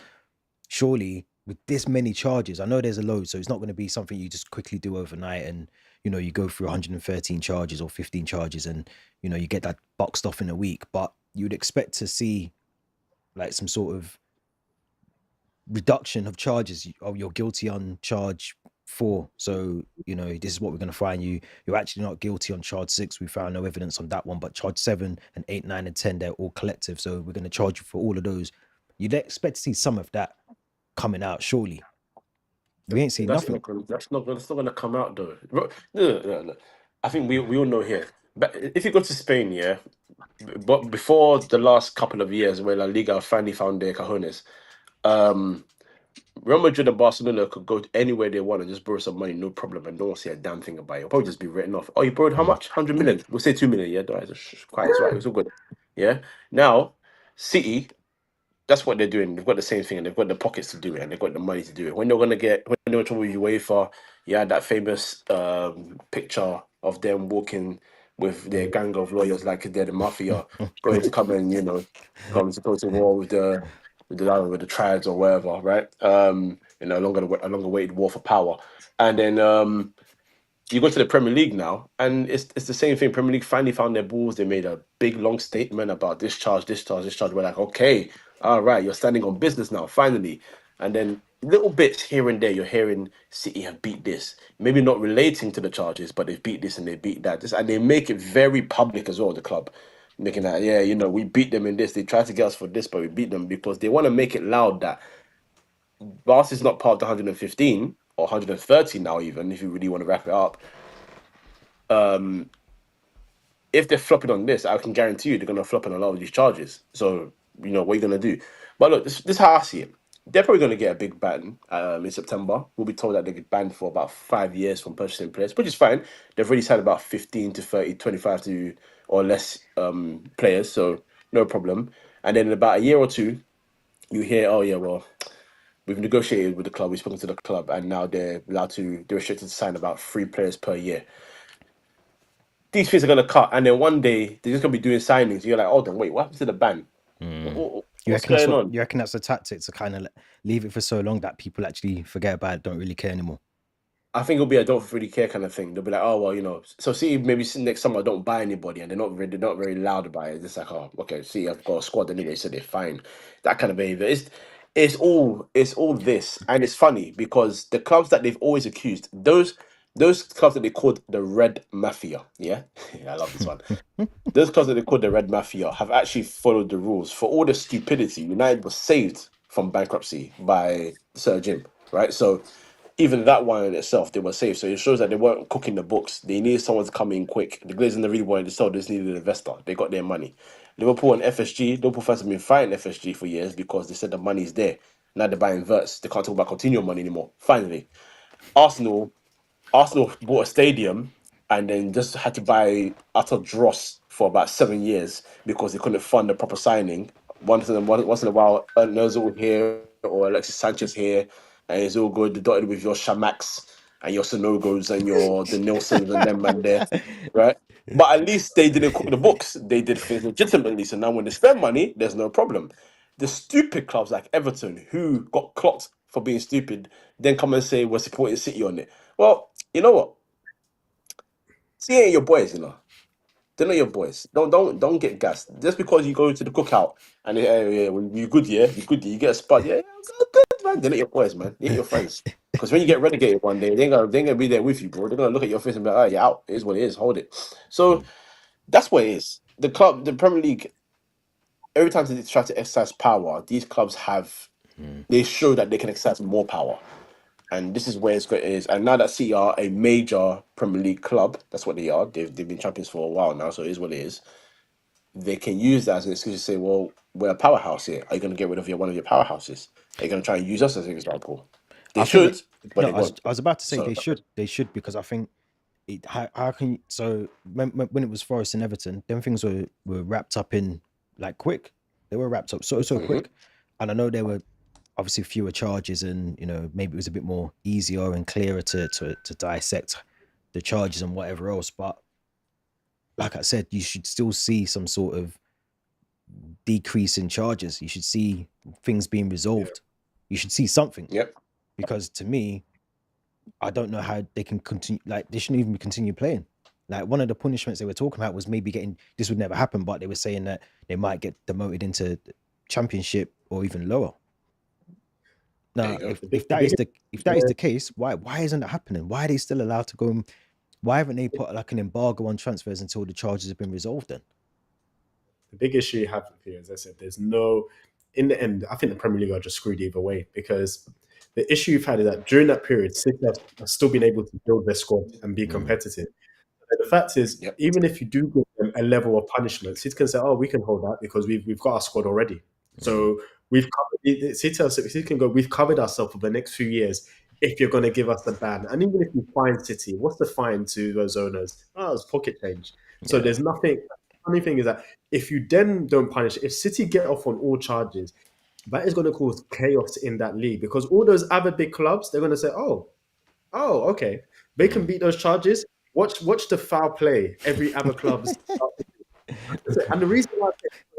surely with this many charges, I know there's a load, so it's not going to be something you just quickly do overnight and, you go through 113 charges or 15 charges and, you get that boxed off in a week. But you'd expect to see like some sort of reduction of charges. Oh, you're guilty on charge 4, so this is what we're going to find you. You're actually not guilty on charge 6. We found no evidence on that one, but charge 7 and 8, 9 and 10, they're all collective, so we're going to charge you for all of those. You'd expect to see some of that coming out, surely. We ain't seen nothing. That's not going to come out though. No. I think we all know here. But if you go to Spain, yeah, but before the last couple of years where La Liga finally found their cojones, Real Madrid and Barcelona could go anywhere they want and just borrow some money, no problem, and no one say a damn thing about it. It'll probably just be written off. Oh, you borrowed how much? 100 million. We'll say 2 million. Yeah, quite. It's right. It's all good. Yeah. Now, City, that's what they're doing. They've got the same thing, and they've got the pockets to do it, and they've got the money to do it. When they're in trouble with UEFA, you had that famous picture of them walking with their gang of lawyers like they're the mafia, going to come and come to go to war with the tribes or wherever, right? A longer waited war for power, and then you go to the Premier League now, and it's the same thing. Premier League finally found their balls. They made a big long statement about this charge. We're like, okay, all right, you're standing on business now, finally. And then little bits here and there, you're hearing City have beat this. Maybe not relating to the charges, but they've beat this and they beat that. And they make it very public as well, the club. Making that, we beat them in this. They tried to get us for this, but we beat them because they want to make it loud that whilst it's not part of the 115 or 130 now, even if you really want to wrap it up, if they're flopping on this, I can guarantee you they're going to flop on a lot of these charges. So, what are you going to do? But look, this is how I see it. They're probably going to get a big ban in September. We'll be told that they get banned for about 5 years from purchasing players, which is fine. They've already signed about 15 to 30, 25 to or less players, so no problem. And then in about a year or two, you hear, oh yeah, well, we've negotiated with the club, we've spoken to the club, and now they're restricted to sign about 3 players per year. These things are going to cut, and then one day they're just going to be doing signings. You're like, oh, then wait, what happened to the ban? What's going on? You reckon that's a tactic to kind of leave it for so long that people actually forget about it, don't really care anymore? I think it'll be a don't really care kind of thing. They'll be like, oh well, so see, maybe next summer I don't buy anybody, and they're not very loud about it. It's like, oh, okay, see, I've got a squad anyway, so they're fine. That kind of behavior. It's all this, and it's funny because the clubs that they've always accused, those clubs that they called the Red Mafia, yeah, I love this one. Those clubs that they called the Red Mafia have actually followed the rules. For all the stupidity, United was saved from bankruptcy by Sir Jim, right? So even that one in itself, they were safe. So it shows that they weren't cooking the books. They needed someone to come in quick. The Glazers really wanted to sell. They just needed an investor. They got their money. Liverpool and FSG, Liverpool fans have been fighting FSG for years because they said the money's there. Now they're buying verts. They can't talk about continual money anymore. Finally, Arsenal bought a stadium and then just had to buy utter dross for about 7 years because they couldn't fund the proper signing. Once in a while, Ozil here or Alexis Sanchez here, and it's all good. Dotted with your Shamaks and your Sonogos and the Nilsons and them man there, right? But at least they didn't cook the books. They did things legitimately. So now when they spend money, there's no problem. The stupid clubs like Everton, who got clocked for being stupid, then come and say we're supporting City on it. Well, you know what? City ain't your boys, They're not your boys. Don't get gassed. Just because you go to the cookout and you good, you get a spot. Yeah, good. man. They ain't your boys, man. They ain't your friends. Because when you get relegated one day, they ain't gonna be there with you, bro. They're gonna look at your face and be like, "Oh, you're out. It is what it is. Hold it." So that's what it is. The club, the Premier League. Every time they try to exercise power, these clubs they show that they can exercise more power. And this is where it's great is. And now that City are a major Premier League club, that's what they are. They've been champions for a while now, so it is what it is. They can use that as an excuse to say, well, we're a powerhouse here. Are you going to get rid of one of your powerhouses? Are you going to try and use us as an example? They I think should, but no, they won't. I was about to say So they should because I think how can you, so when it was Forest and Everton, them things were wrapped up in like quick. They were wrapped up so quick, and I know there were obviously fewer charges, and maybe it was a bit more easier and clearer to dissect the charges and whatever else. But like I said, you should still see some sort of decrease in charges. You should see things being resolved. You should see something. Yep. Because to me, I don't know how they can continue. Like they shouldn't even continue playing. Like one of the punishments they were talking about was maybe this would never happen, but they were saying that they might get demoted into Championship or even lower. Now, if that is the case, why isn't that happening? Why are they still allowed to go? Why haven't they put like an embargo on transfers until the charges have been resolved? Then the big issue you have here, as I said, in the end, I think the Premier League are just screwed either way, because the issue you've had is that during that period, City have still been able to build their squad and be competitive. And the fact is, even if you do give them a level of punishment, City can say, "Oh, we can hold that because we've got our squad already." So we've covered, City can go, "We've covered ourselves for the next few years. If you're going to give us the ban," and even if you fine City, what's the fine to those owners? Oh, it's pocket change. So there's nothing. The funny thing is that if you then don't punish, if City get off on all charges, that is going to cause chaos in that league, because all those other big clubs, they're going to say, "Oh, okay, they can beat those charges. Watch the foul play every other club's." And the reason why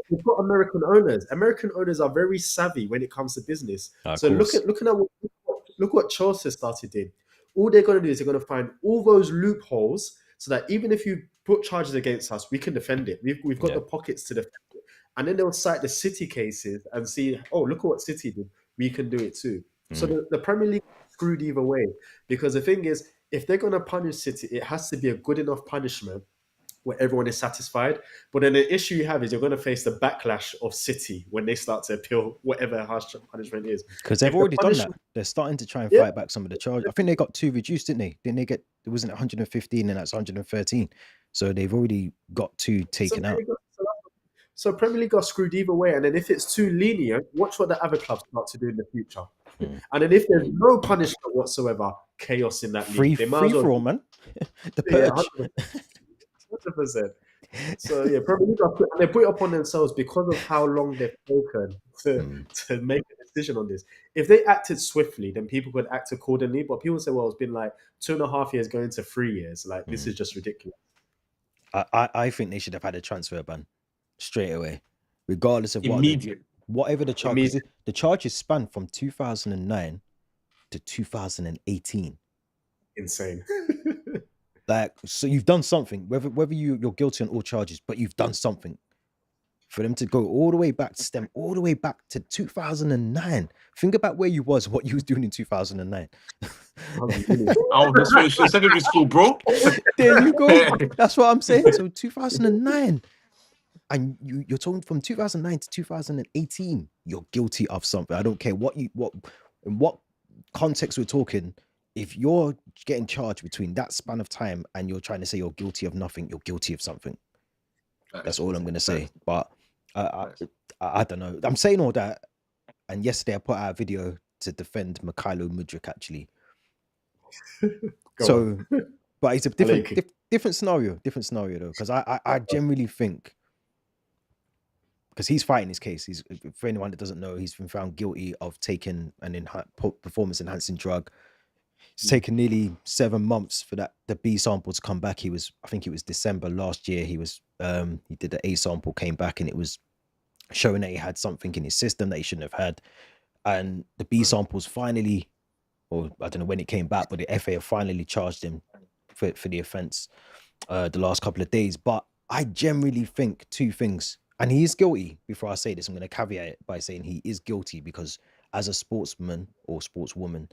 we've got American owners. American owners are very savvy when it comes to business. So look what Chelsea started in. All they're going to do is they're going to find all those loopholes so that even if you put charges against us, we can defend it. We've got the pockets to defend it. And then they'll cite the City cases and see, "Oh, look at what City did. We can do it too." So the Premier League is screwed either way, because the thing is, if they're going to punish City, it has to be a good enough punishment where everyone is satisfied. But then the issue you have is you're going to face the backlash of City when they start to appeal whatever harsh punishment is. Because they've already done that. They're starting to try and fight back some of the charges. I think they got 2 reduced, didn't they? Didn't they get, it wasn't 115 and that's 113. So they've already got 2 taken out. So Premier League got screwed either way. And then if it's too lenient, watch what the other clubs start to do in the future. And then if there's no punishment whatsoever, chaos in that league. Free for all, man. The purge. 100%. So Premier League and they put it upon themselves because of how long they've taken to make a decision on this. If they acted swiftly, then people could act accordingly. But people say, "Well, it's been like 2.5 years going to 3 years. Like this is just ridiculous." I think they should have had a transfer ban straight away, regardless of whatever the charge. The charges span from 2009 to 2018. Insane. Like, so you've done something, whether you're guilty on all charges, but you've done something. For them to go all the way back to 2009. Think about where you was, what you was doing in 2009. I was finished in secondary school, bro. There you go. That's what I'm saying. So 2009. And you're talking from 2009 to 2018, you're guilty of something. I don't care in what context we're talking. If you're getting charged between that span of time and you're trying to say you're guilty of nothing, you're guilty of something. That's all I'm going to say. But I don't know. I'm saying all that. And yesterday I put out a video to defend Mykhailo Mudryk, actually. But it's a different scenario though. Because I generally think, because he's fighting his case. For anyone that doesn't know, he's been found guilty of taking an performance-enhancing drug. It's taken nearly 7 months for the B sample to come back. I think it was December last year. He did the A sample, came back, and it was showing that he had something in his system that he shouldn't have had. And the B samples finally, or I don't know when it came back, but the FA have finally charged him for the offence the last couple of days. But I generally think 2 things. And he is guilty. Before I say this, I'm going to caveat it by saying he is guilty, because as a sportsman or sportswoman,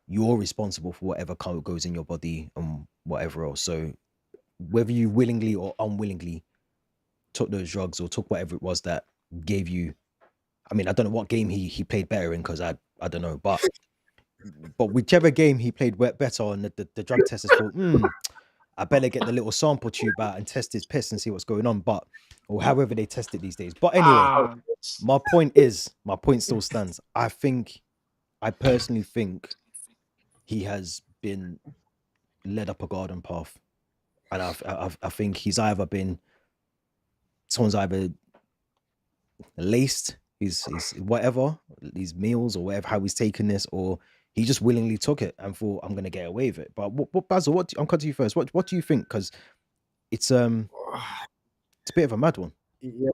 you're responsible for whatever goes in your body and whatever else. So whether you willingly or unwillingly took those drugs or took whatever it was that gave you, I mean, I don't know what game he played better in, because I don't know, but whichever game he played better on, the drug testers thought, I better get the little sample tube out and test his piss and see what's going on, or however they test it these days. But anyway, my point still stands. I personally think he has been led up a garden path, and I think someone's either laced his whatever, these meals or whatever, how he's taken this, or he just willingly took it and thought, I'm gonna get away with it. But what Basil, I'm coming to you first. What do you think? Because it's a bit of a mad one. Yeah,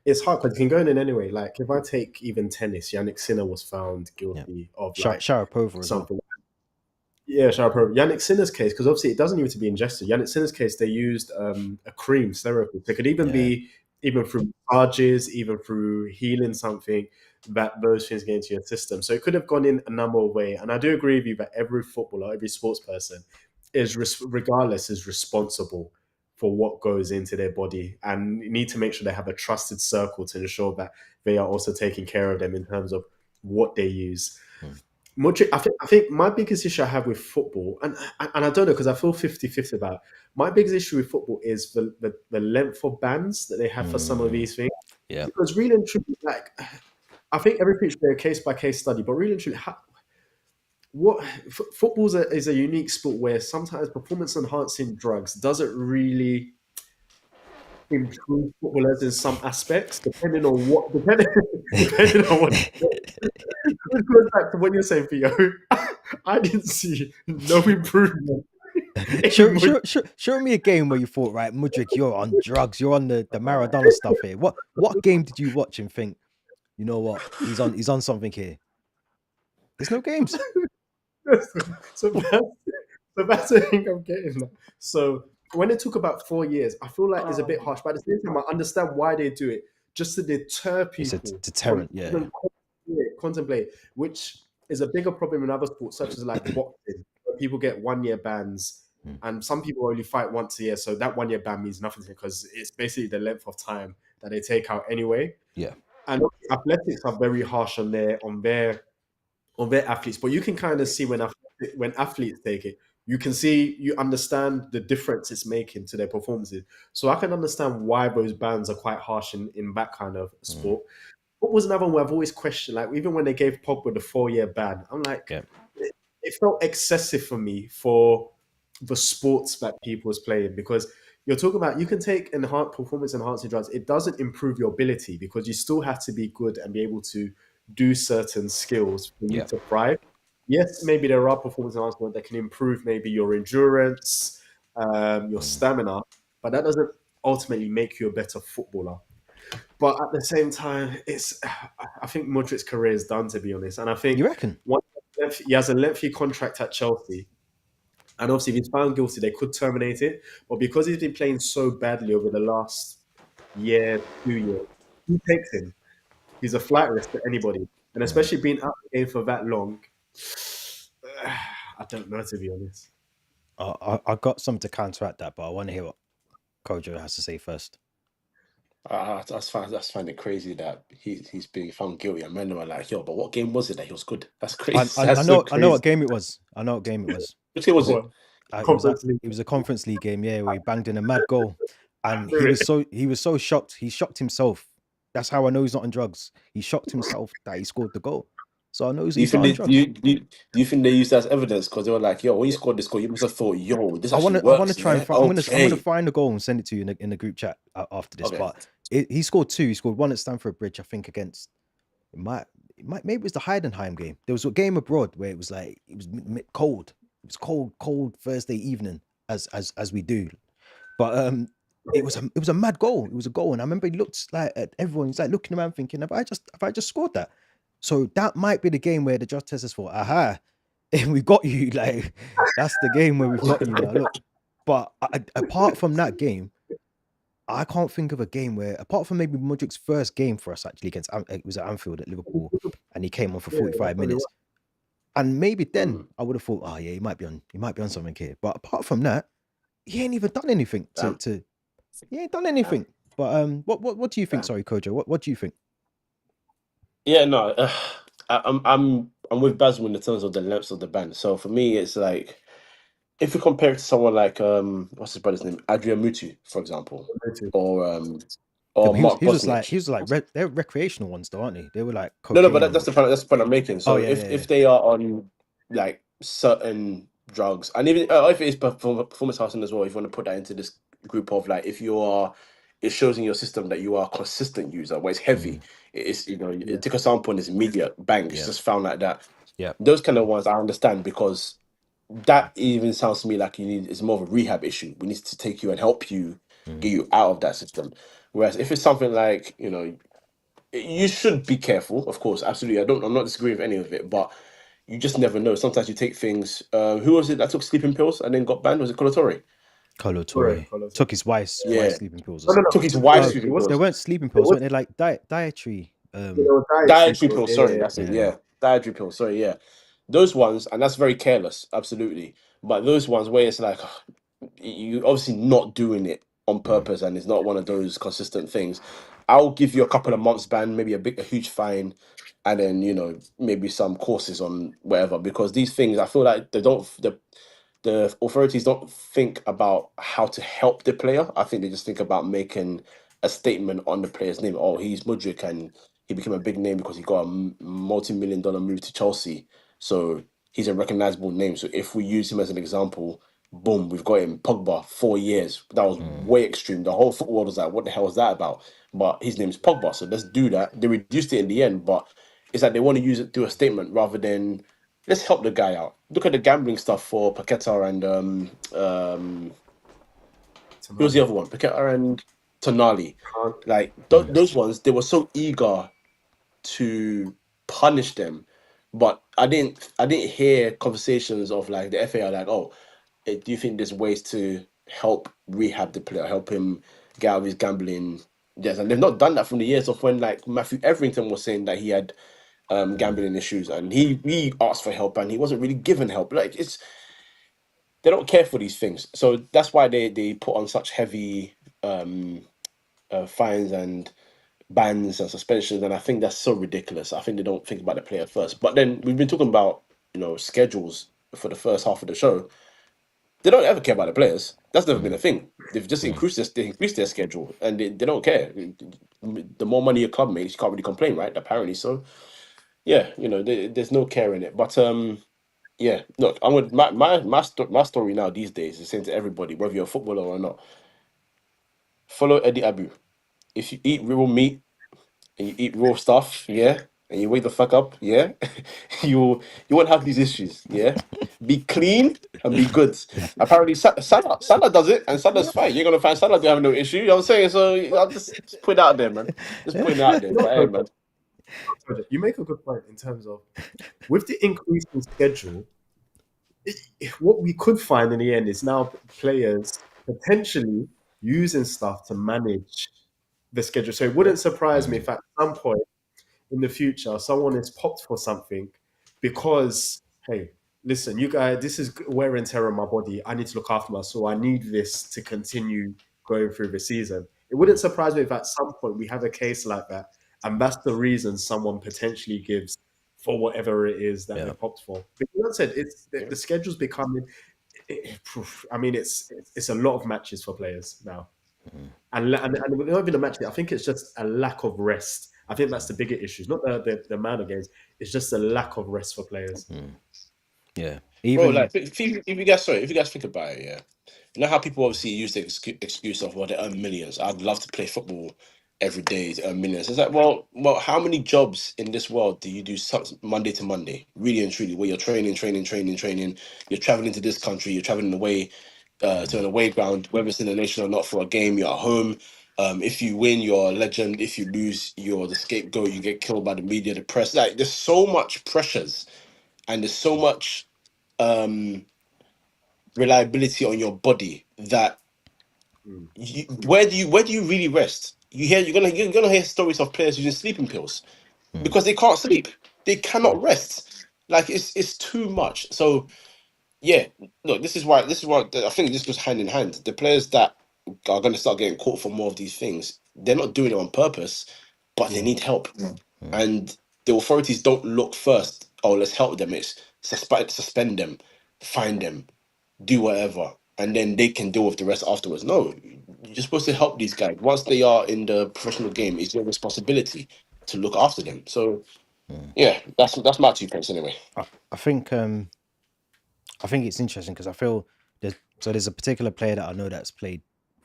it's hard because you can go in anyway. Like if I take even tennis, Yannick Sinner was found guilty of Sharapova as something. Yeah, Sharapova. Yannick Sinner's case, because obviously it doesn't need to be ingested. Yannick Sinner's case, they used a cream therapy. So it could even be even through massages, even through healing something, that those things get into your system. So it could have gone in a number of ways. And I do agree with you that every footballer, every sports person is responsible for what goes into their body, and you need to make sure they have a trusted circle to ensure that they are also taking care of them in terms of what they use. Mudryk, I think my biggest issue I have with football, and I don't know, because I feel 50-50 about it. My biggest issue with football is the length of bans that they have for some of these things. Yeah. Because really and truly, like, I think everything should be a case-by-case study, but really and truly, football is a unique sport where sometimes performance-enhancing drugs doesn't really improve footballers in some aspects, depending on what. It goes back to what you're saying, Theo. I didn't see no improvement. Show me a game where you thought, right, Mudryk, you're on drugs, you're on the Maradona stuff here. What game did you watch and think, you know what, he's on something here? There's no games. So that's the thing I'm getting. So when it took about 4 years, I feel like it's a bit harsh, but at the same time, I understand why they do it, just to deter people. It's a deterrent, contemplate, which is a bigger problem in other sports, such as like boxing, where people get 1 year bans, and some people only fight once a year, so that 1 year ban means nothing because it's basically the length of time that they take out anyway. Yeah, and athletics are very harsh on their athletes, but you can kind of see when athletes take it, you understand the difference it's making to their performances. So I can understand why those bans are quite harsh in that kind of sport. What was another one where I've always questioned, like even when they gave Pogba the 4-year ban, I'm like, it felt excessive for me for the sports that people was playing, because you're talking about, you can take performance enhancing drugs. It doesn't improve your ability, because you still have to be good and be able to do certain skills for you to thrive. Yes, maybe there are performance enhancements that can improve maybe your endurance, your stamina, but that doesn't ultimately make you a better footballer. But at the same time, I think Mudryk's career is done, to be honest. And I think you reckon he has a lengthy contract at Chelsea. And obviously, if he's found guilty, they could terminate it. But because he's been playing so badly over the last year, 2 years, who takes him? He's a flight risk to anybody. And especially being out of the game for that long, I don't know, to be honest. I got something to counteract that, but I want to hear what Kojo has to say first. I just find it crazy that he's being found guilty, and men are like, "Yo, but what game was it that he was good?" That's crazy. I know what game it was. Which game was it? It was a Conference League game, where he banged in a mad goal, and he was so shocked. He shocked himself. That's how I know he's not on drugs. He shocked himself that he scored the goal. So I know he's not on drugs. Do you think they used that as evidence? Because they were like, "Yo, when you scored this goal, you must have thought, yo, this actually works." I want to try and I'm going to find the goal and send it to you in the group chat after this. Okay. But he scored 2. He scored 1 at Stamford Bridge, I think, against maybe it was the Heidenheim game. There was a game abroad where it was cold. It was cold Thursday evening, as we do. But it was a mad goal. It was a goal, and I remember he looked like at everyone. He's like looking around, thinking, "Have I just scored that?" So that might be the game where the judge testers thought, "Aha, we got you." Like that's the game where we've got you. Now. Look, but apart from that game, I can't think of a game where, apart from maybe Mudryk's first game for us actually against it was at Anfield at Liverpool, and he came on for Yeah, that's 45 probably minutes. And maybe then Mm. I would have thought, oh yeah, he might be on something here. But apart from that, he ain't even done anything Damn. he ain't done anything. But what do you think? Damn. Sorry, Kojo. What do you think? Yeah, no, I'm with Basil in the terms of the lengths of the ban. So for me, it's like if you compare it to someone like what's his brother's name, Adrian Mutu, for example, what. or Yeah, but Mark he was like Bosnich. they're recreational ones though, aren't they? They were like No, cocaine. but that's the point I'm making. So Oh, yeah, if they are on like certain drugs, and even if it is performance housing as well, if you want to put that into this group of like, if you are, it shows in your system that you are a consistent user, where it's heavy. It's Yeah. you take a sample and it's immediate, bang, it's Yeah. just found like that. Yeah. Those kind of ones I understand, because that even sounds to me like it's more of a rehab issue. We need to take you and help you get you out of that system. Whereas if it's something like, you should be careful, of course, absolutely. I'm not disagreeing with any of it, but you just never know. Sometimes you take things. Who was it that took sleeping pills and then got banned? Was it Colatori? Colo Correct. Torre took his wife's Yeah. sleeping pills. No, no, no. Took his It wife's Oh, sleeping was- they pills. weren't sleeping pills, was- weren't they? Like dietary. Dietary pills. Sorry, Yeah. that's it. Yeah. Yeah, dietary pills. Sorry, yeah. Those ones, and that's very careless, absolutely. But those ones where it's like you obviously not doing it on purpose, and it's not one of those consistent things. I'll give you a couple of months ban, maybe a huge fine, and then maybe some courses on whatever. Because these things, I feel like the authorities don't think about how to help the player. I think they just think about making a statement on the player's name. Oh, he's Mudryk and he became a big name because he got a multi-million-dollar move to Chelsea. So he's a recognizable name. So if we use him as an example, boom, we've got him. Pogba, 4 years. That was way extreme. The whole football world was like, what the hell is that about? But his name is Pogba, so let's do that. They reduced it in the end, but it's like they want to use it, do a statement rather than let's help the guy out. Look at the gambling stuff for Paqueta and who was the other one? Paqueta and Tonali. Like those ones, they were so eager to punish them, but I didn't hear conversations of like the FA are like, oh, do you think there's ways to help rehab the player, help him get out of his gambling? Yes, and they've not done that from the years of when like Matthew Etherington was saying that he had gambling issues, and he asked for help and he wasn't really given help. Like they don't care for these things, so that's why they put on such heavy fines and bans and suspensions, and I think that's so ridiculous. I think they don't think about the player first. But then we've been talking about schedules for the first half of the show. They don't ever care about the players. That's never been a thing. They've just increased their schedule, and they don't care. The more money your club makes, you can't really complain, right? Apparently, so yeah, there's no care in it. But yeah, look, I'm with my story now these days is saying to everybody, whether you're a footballer or not, follow Eddie Abu. If you eat real meat and you eat raw stuff, yeah, and you wake the fuck up, yeah, you won't have these issues, yeah. Be clean and be good. Apparently, Salah does it, and Salah's fine. You're gonna find Salah to have no issue. You know what I'm saying? So I'll just put it out there, man. Just put it out there. But hey, man. You make a good point in terms of with the increase in schedule. What we could find in the end is now players potentially using stuff to manage the schedule. So it wouldn't surprise me if at some point in the future someone is popped for something because, hey, listen, you guys, this is wear and tear on my body. I need to look after myself. So I need this to continue going through the season. It wouldn't surprise me if at some point we have a case like that, and that's the reason someone potentially gives for whatever it is that they're popped for. But like I said, the schedule's becoming. I mean, it's a lot of matches for players now, and not even a match. I think it's just a lack of rest. I think that's the bigger issue. It's not the amount of games. It's just a lack of rest for players. Yeah. Bro, like if you guys think about it, yeah. You know how people obviously use the excuse of, well, they earn millions. I'd love to play football every day to earn millions. It's like, well, how many jobs in this world do you do Monday to Monday, really and truly, where you're training, you're traveling to this country, you're traveling away to an away ground, whether it's in the nation or not, for a game, you're at home. If you win, you're a legend. If you lose, you're the scapegoat. You get killed by the media, the press. Like, there's so much pressures, and there's so much reliability on your body that Where do you really rest? You're gonna hear stories of players using sleeping pills because they can't sleep. They cannot rest. Like it's too much. So yeah, look, this is why I think this goes hand in hand. The players that are going to start getting caught for more of these things, they're not doing it on purpose, but they need help. And the authorities don't look first. Oh, let's help them. It's suspend them, fine them, do whatever, and then they can deal with the rest afterwards. No, you're supposed to help these guys once they are in the professional game. It's your responsibility to look after them. So yeah, that's my 2 pence anyway. I think it's interesting because I feel there's a particular player that I know that's played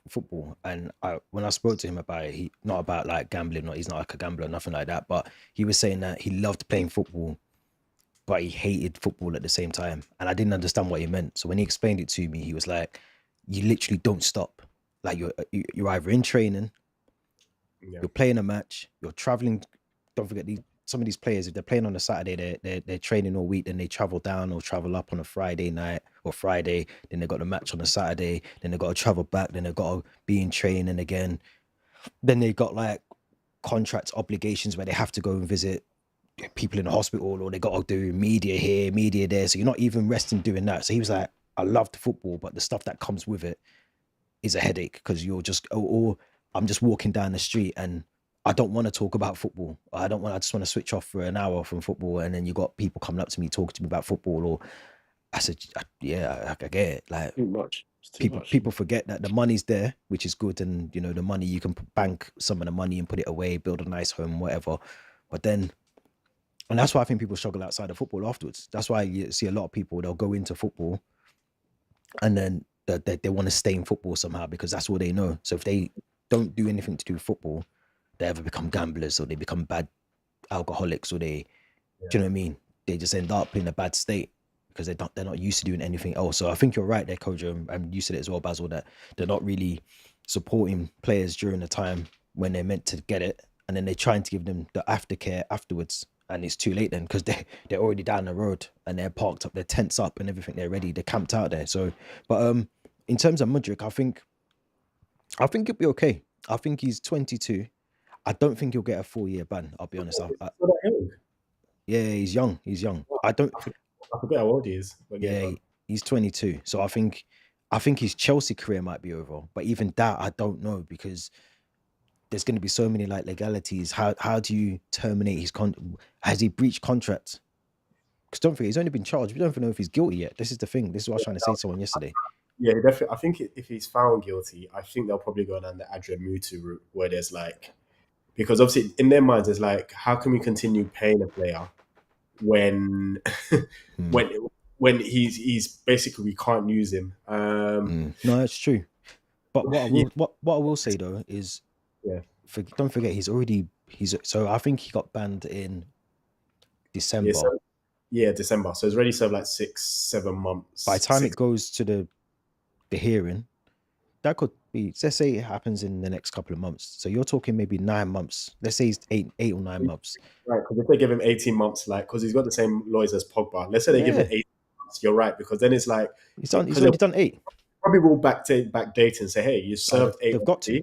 football, and when I spoke to him about it, he not about like gambling, he's not like a gambler or nothing like that, but he was saying that he loved playing football, but he hated football at the same time, and I didn't understand what he meant. So when he explained it to me, he was like, "You literally don't stop. Like you're either in training, you're playing a match, you're traveling. Don't forget some of these players, if they're playing on a Saturday, they're training all week, then they travel down or travel up on a Friday night or Friday, then they got the match on a Saturday, then they got to travel back, then they got to be in training again, then they got like contract obligations where they have to go and visit people in the hospital, or they got to do media here, media there, so you're not even resting doing that." So he was like, "I loved football, but the stuff that comes with it is a headache because you're just, or I'm just walking down the street and I don't want to talk about football. I just want to switch off for an hour from football, and then you got people coming up to me talking to me about football." Or I said, "Yeah, I get it. Like Too much. It's too much. people forget that the money's there, which is good, and the money you can bank some of the money and put it away, build a nice home, whatever. But then, and that's why I think people struggle outside of football afterwards. That's why you see a lot of people, they'll go into football and then they want to stay in football somehow because that's all they know. So if they don't do anything to do with football, they ever become gamblers or they become bad alcoholics, or do you know what I mean? They just end up in a bad state because they're not used to doing anything else. So I think you're right there, Kojo, and you said it as well, Basil, that they're not really supporting players during the time when they're meant to get it, and then they're trying to give them the aftercare afterwards, and it's too late then because they're already down the road and they're parked up, their tents up and everything, they're ready, they're camped out there. So, but in terms of Mudryk, I think he'll be okay. I think he's 22. I don't think he'll get a 4-year ban. I'll be honest. Yeah, he's young. He's young. I forget how old he is. Yeah, he's 22. So I think his Chelsea career might be over. But even that, I don't know, because there's going to be so many like legalities. How do you terminate his has he breached contract? Because don't forget, he's only been charged. We don't even know if he's guilty yet. This is the thing. This is what I was trying to say to someone yesterday. Yeah, definitely. I think if he's found guilty, I think they'll probably go down the Adrian Mutu route, where there's like, because obviously in their minds, it's like, how can we continue paying a player when when he's basically, we can't use him. No, that's true. But what I will say though is, don't forget so I think he got banned in December. December. So it's already served like 6-7 months. By the time it goes to the hearing, that could be, let's say it happens in the next couple of months. So you're talking maybe 9 months. Let's say it's 8 or 9 months. Right, because if they give him 18 months, like, because he's got the same lawyers as Pogba. Let's say they give him 8 months. You're right, because then it's like he's already done 8. Probably will backdate and say, hey, you served 8. They've got to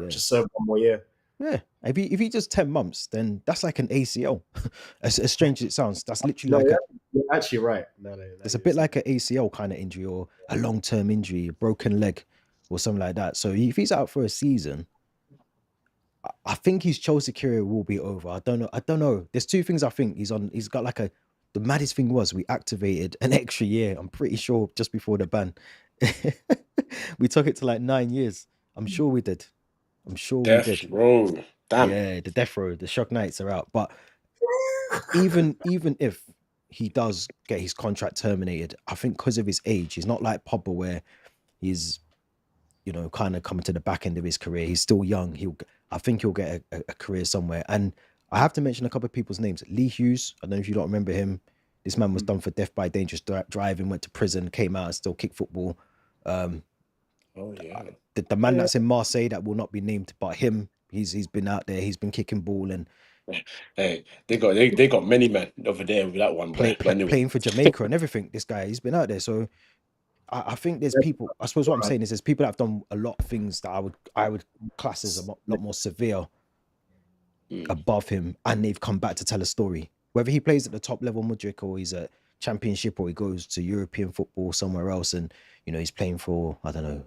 just serve 1 more year. Yeah, if he does 10 months, then that's like an ACL. as strange as it sounds, that's literally you're actually right. No, it's a bit like an ACL kind of injury, or a long-term injury, a broken leg, or something like that. So if he's out for a season, I think his Chelsea career will be over. I don't know. There's 2 things I think he's on. He's got like the maddest thing was we activated an extra year. I'm pretty sure just before the ban, we took it to like 9 years. I'm sure we did. We did. Row. Damn. Yeah, the death row, the shock nights are out. But even if he does get his contract terminated, I think because of his age, he's not like Pogba where he's, kind of coming to the back end of his career. He's still young. I think he'll get a career somewhere. And I have to mention a couple of people's names. Lee Hughes, I don't know if you don't remember him. This man was done for death by dangerous driving, went to prison, came out and still kicked football. The man that's in Marseille that will not be named, but him, he's been out there, he's been kicking ball, and hey, they got many men over there with that one playing for Jamaica and everything. This guy, he's been out there, so I think there's people. I suppose what I'm saying is there's people that have done a lot of things that I would class as a lot more severe above him, and they've come back to tell a story. Whether he plays at the top level, Mudryk, or he's at Championship, or he goes to European football somewhere else, and he's playing for, I don't know,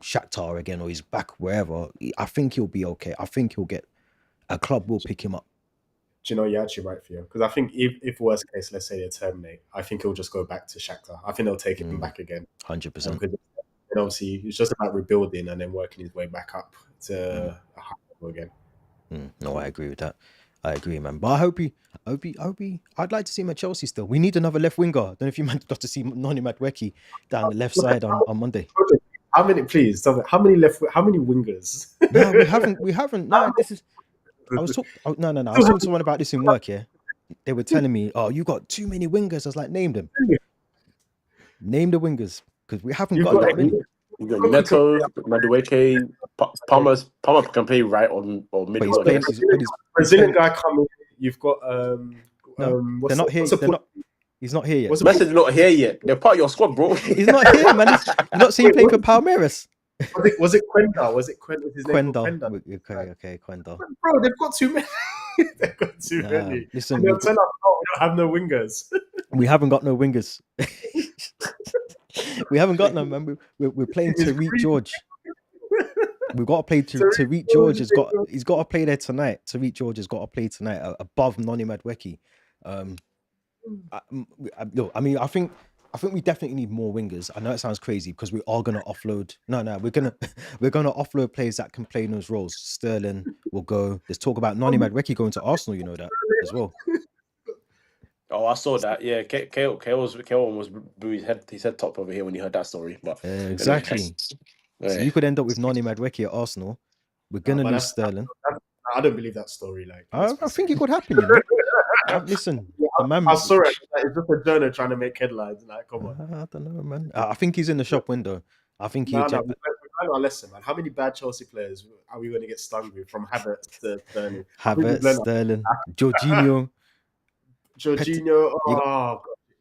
Shakhtar again, or he's back wherever. I think he'll be okay. I think he'll get a club will pick him up. Do you know, you're actually right, Theo? Because I think if worst case, let's say they terminate, I think he'll just go back to Shakhtar. I think they'll take him back again. 100%. Because obviously it's just about rebuilding and then working his way back up to a high level again. No, I agree with that. I agree, man. But I hope I'd like to see him at Chelsea still. We need another left winger. I don't know if you got to see Noni Madueke down the left side on Monday. How many, please? Tell me, how many wingers? No, we haven't. No, this is. I was talking. No. I was talking to someone about this in work. Yeah, they were telling me, "Oh, you got too many wingers." I was like, "Name them. Name the wingers, because we haven't got that many." You got Neto, Madueke, Palmer can play right or But middle. Brazilian guy coming. You've got they're not here. He's not here yet. Message not here yet. They're part of your squad, bro. He's not here, man. You're not seeing him playing for Palmeiras. Was it Quenda? Was it Quenda? His name was Quenda. Quenda. Okay, Quenda. Bro, they've got too many. They've got too many. Listen, and they'll tell us, "Oh, we don't have no wingers." We haven't got no wingers. We haven't got none, man. We're playing Tariq George. We've got to play Tariq George. He's got to play there tonight. Tariq George has got to play tonight above Noni Madueke. I think we definitely need more wingers. I know it sounds crazy because we are gonna offload. No, we're gonna offload players that can play in those roles. Sterling will go. There's talk about Noni Madueke going to Arsenal. You know that as well. Oh, I saw that. Yeah, Kale almost blew his head top over here when he heard that story. But exactly. So you could end up with Noni Madueke at Arsenal. We're gonna lose Sterling. I don't believe that story. Like, I think it could happen. You know? Listen, the man. I saw it. It's just a journal trying to make headlines. Like, come on. I don't know, man. I think he's in the shop window. I think he. We learned our lesson, man. How many bad Chelsea players are we going to get stung with, from Havertz to Sterling? Sterling, Jorginho.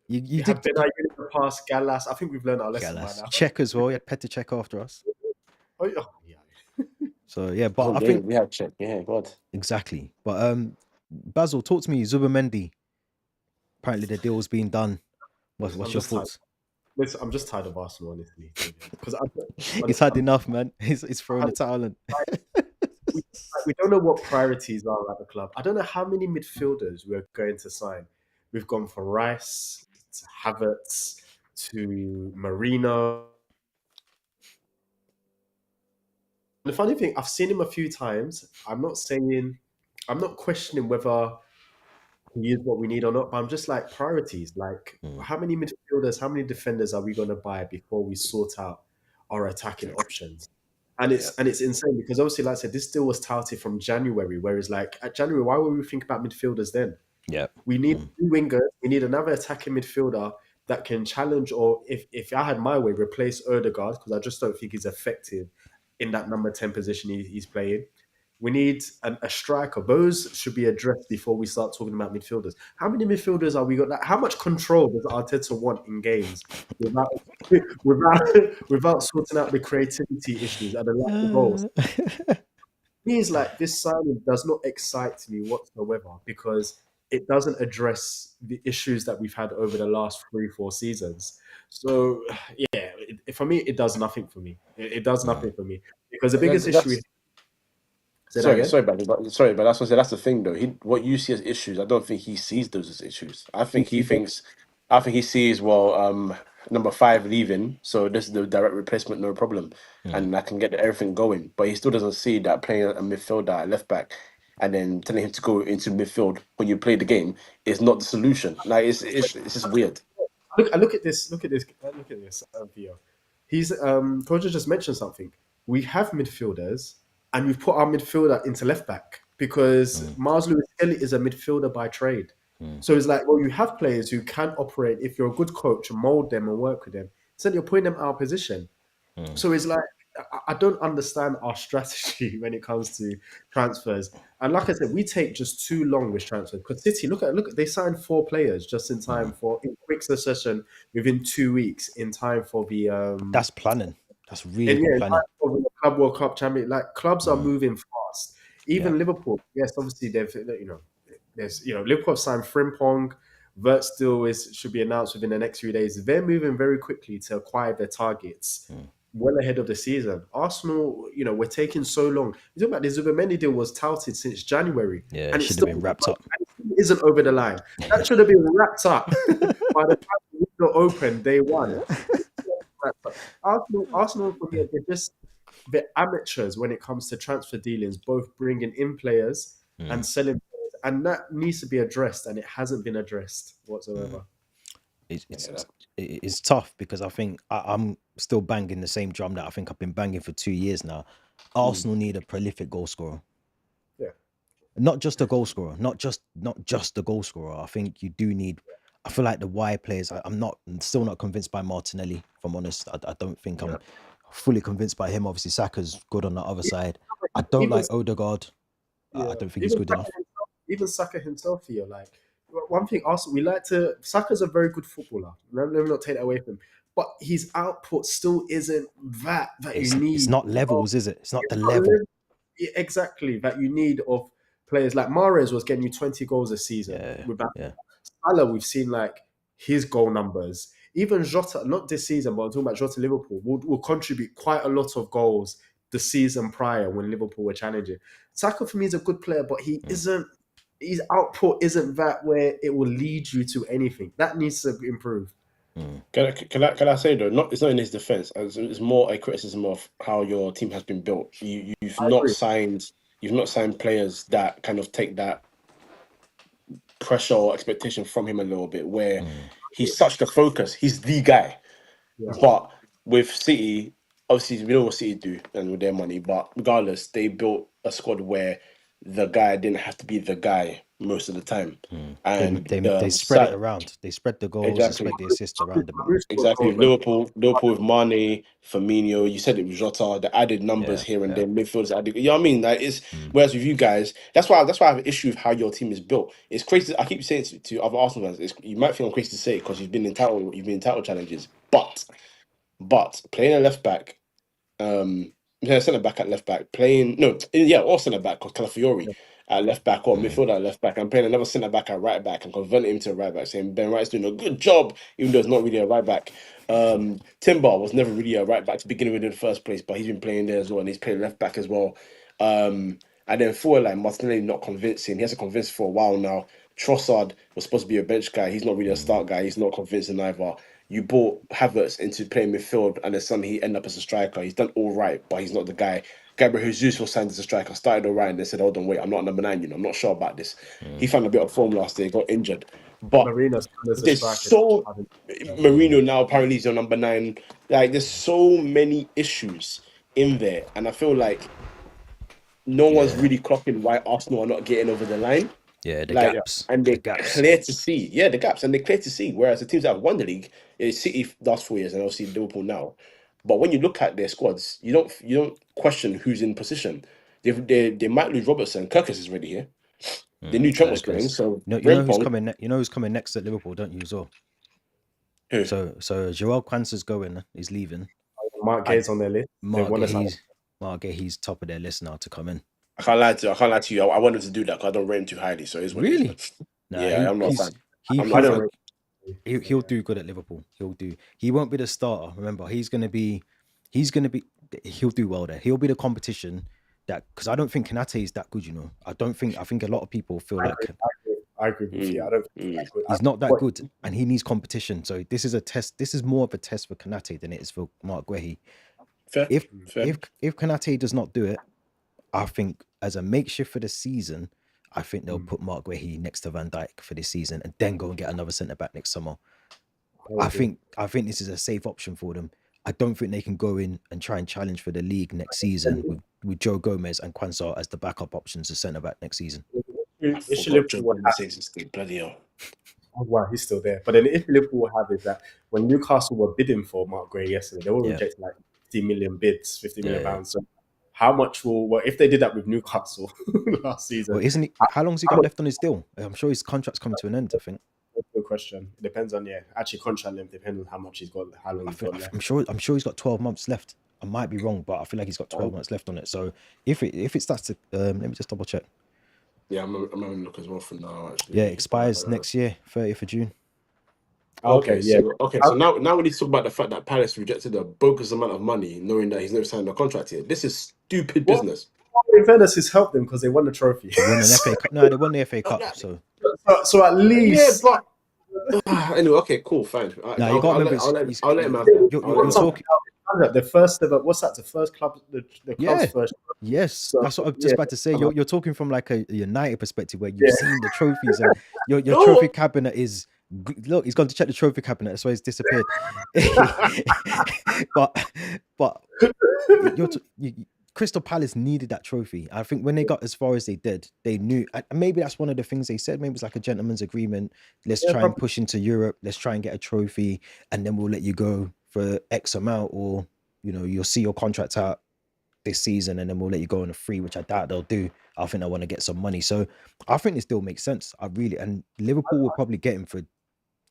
You did Benayoun in the past, Gallas. I think we've learned our lesson by now. Czech as well. You had Petr Cech after us. Oh yeah. So yeah, but I think we have Czech. Yeah, God. Exactly. But Basil, talk to me. Zubimendi. Apparently the deal's being done. What's your thoughts? Listen, I'm just tired of Arsenal, honestly. Because it's had enough, man. He's throwing the towel in. We don't know what priorities are at the club. I don't know how many midfielders we're going to sign. We've gone from Rice to Havertz to Marino. The funny thing, I've seen him a few times. I'm not questioning whether he is what we need or not, but I'm just like, priorities. Like, how many midfielders, how many defenders are we going to buy before we sort out our attacking options? And it's insane because obviously, like I said, this deal was touted from January, whereas like at January, why would we think about midfielders then? Yeah, we need two wingers. We need another attacking midfielder that can challenge, or if I had my way, replace Odegaard, because I just don't think he's effective in that number 10 position he's playing. We need a striker. Those should be addressed before we start talking about midfielders. How many midfielders are we got? Like, how much control does Arteta want in games without sorting out the creativity issues and the lack of goals? Means like this signing does not excite me whatsoever because it doesn't address the issues that we've had over the last 3-4 seasons. So yeah, for me, it does nothing for me. It does nothing for me because the biggest issue. Sorry, but that's the thing though. What you see as issues, I don't think he sees those as issues. I think he sees number 5 leaving, so this is the direct replacement, no problem, and I can get everything going. But he still doesn't see that playing a midfielder at left back and then telling him to go into midfield when you play the game is not the solution. Like it's just weird. Look at this, Theo. He's Roger just mentioned something. We have midfielders. And we've put our midfielder into left back because Miles Lewis-Kelly is a midfielder by trade. So it's like, well, you have players who can operate if you're a good coach and mold them and work with them. So you're putting them out of position. So it's like I don't understand our strategy when it comes to transfers. And like I said, we take just too long with transfers. Because City, look, they signed 4 players just in time for in quick succession within 2 weeks in time for the That's planning. That's really and good yeah, in planning. time for the Club World Cup champion. Like clubs are moving fast. Even Yeah. Liverpool, yes, obviously there's Liverpool have signed Frimpong. Vert still should be announced within the next few days. They're moving very quickly to acquire their targets well ahead of the season. Arsenal, we're taking so long. You talk about the Zubimendi deal was touted since January, Yeah, and it it should still have been wrapped up. isn't over the line. That should have been wrapped up by the time the window opened day one. Arsenal for me, they're amateurs when it comes to transfer dealings, both bringing in players and selling players, and that needs to be addressed, and it hasn't been addressed whatsoever. It's tough because I think I'm still banging the same drum that I think I've been banging for 2 years now. Arsenal need a prolific goal scorer. Yeah. Not just a goal scorer, not just a goal scorer. I think you do need. I feel like the wide players. I'm still not convinced by Martinelli. If I'm honest, I don't think I'm fully convinced by him. Obviously, Saka's good on the other side. I don't like Odegaard. I don't think he's good enough. Even Saka himself, here, like one thing, Arsenal, Saka's a very good footballer. Let me not take that away from him, but his output still isn't that you need. It's not levels, is it? It's not the level. Exactly that you need of players like Mahrez was getting you 20 goals a season. Salah, we've seen like his goal numbers. Even Jota, not this season, but I'm talking about Jota Liverpool, will contribute quite a lot of goals the season prior when Liverpool were challenging. Saka for me is a good player, but he isn't. His output isn't that where it will lead you to anything. That needs to improve. Can I say though? It's not in his defense. It's more a criticism of how your team has been built. You've not signed players that kind of take that pressure or expectation from him a little bit. Where he's such the focus. He's the guy. Yeah. But with City, obviously we know what City do and with their money. But regardless, they built a squad where the guy didn't have to be the guy most of the time. And they spread it around. They spread the goals, they spread the assists around them. Exactly. Liverpool with Mane, Firmino, you said it was Jota, the added numbers here and there, midfielders added. You know what I mean? Like whereas with you guys, that's why I have an issue with how your team is built. It's crazy. I keep saying to other Arsenal fans, you might think I'm crazy to say it because you've been in title challenges, but playing a left back, centre back at left back, or centre back because Calafiori at left back or midfielder at left back, and playing another centre back at right back and converting him to a right back, saying Ben Wright's doing a good job, even though it's not really a right back. Timber was never really a right back to begin with in the first place, but he's been playing there as well, and he's playing left back as well. And then forward line, Martinelli not convincing. He hasn't convinced for a while now. Trossard was supposed to be a bench guy. He's not really a start guy. He's not convincing either. You brought Havertz into playing midfield, and then suddenly he ended up as a striker. He's done all right, but he's not the guy. Gabriel Jesus was signed as a striker, started all right, and they said, hold on, wait, I'm not number 9, I'm not sure about this. He found a bit of form last year, got injured. But Marino now apparently is your number 9. Like, there's so many issues in there, and I feel like no one's really clocking why Arsenal are not getting over the line. Yeah, the gaps. And they're clear to see. Yeah, the gaps, and they're clear to see. Whereas the teams that have won the league, it's City last 4 years, and obviously Liverpool now. But when you look at their squads, you don't question who's in position. They might lose Robertson. Kirkus is ready here. They knew Trent was going. So you know who's coming. You know who's coming next at Liverpool, don't you? As well. Who? So Joel Kwanzaa's going. He's leaving. Mark Guehi's on their list. Mark Guehi's top of their list now to come in. I can't lie to you. I wanted to do that because I don't rate him too highly. So it's really. I'm not a fan. He'll do good at Liverpool. He won't be the starter. Remember, he'll do well there. He'll be the competition because I don't think Konate is that good. I think a lot of people feel like. I agree with you. I don't think he's good. He's not that good, and he needs competition. So this is a test. This is more of a test for Konate than it is for Mark Guehi. If Konate does not do it, I think as a makeshift for the season, I think they'll put Mark Guehi next to Van Dijk for this season and then go and get another centre back next summer. I think this is a safe option for them. I don't think they can go in and try and challenge for the league next season with Joe Gomez and Kwanzaa as the backup options as centre back next season. Bloody hell. Oh, wow, he's still there. But then if Liverpool will have is that when Newcastle were bidding for Mark Guehi yesterday, they were rejected like 50 million bids, 50 million Yeah. pounds. So how much if they did that with Newcastle last season? Well, isn't he? How long's he got left on his deal? I'm sure his contract's coming to an end. I think. Good question. It depends on actually contract length depends on how much he's got, how long he's got left. I'm sure he's got 12 months left. I might be wrong, but I feel like he's got 12 months left on it. So if it starts to, let me just double check. Yeah, I'm having a look as well for now. Actually, Yeah, it expires next year, 30th of June. Okay, yeah. So now we need to talk about the fact that Palace rejected a bogus amount of money, knowing that he's never signed a contract here. This is stupid business. In fairness, it's helped them because they won the trophy. They won an FA Cup. No, they won the FA Cup. So at least, Yeah, but anyway, okay, cool, fine. No, you got to remember. I'll let him have it. You're talking. the first ever. What's that? The first club. The club's first. Yes, So, that's what I'm just about to say. You're talking from like a United perspective where you've Yeah. seen the trophies and your trophy cabinet is. Look, he's gone to check the trophy cabinet. That's why he's disappeared. but Crystal Palace needed that trophy. I think when they got as far as they did, they knew. And maybe that's one of the things they said. Maybe it's like a gentleman's agreement. Let's try and push into Europe. Let's try and get a trophy, and then we'll let you go for X amount, or you'll see your contract out this season, and then we'll let you go on a free, which I doubt they'll do. I think they want to get some money. So I think this deal makes sense. And Liverpool will probably get him for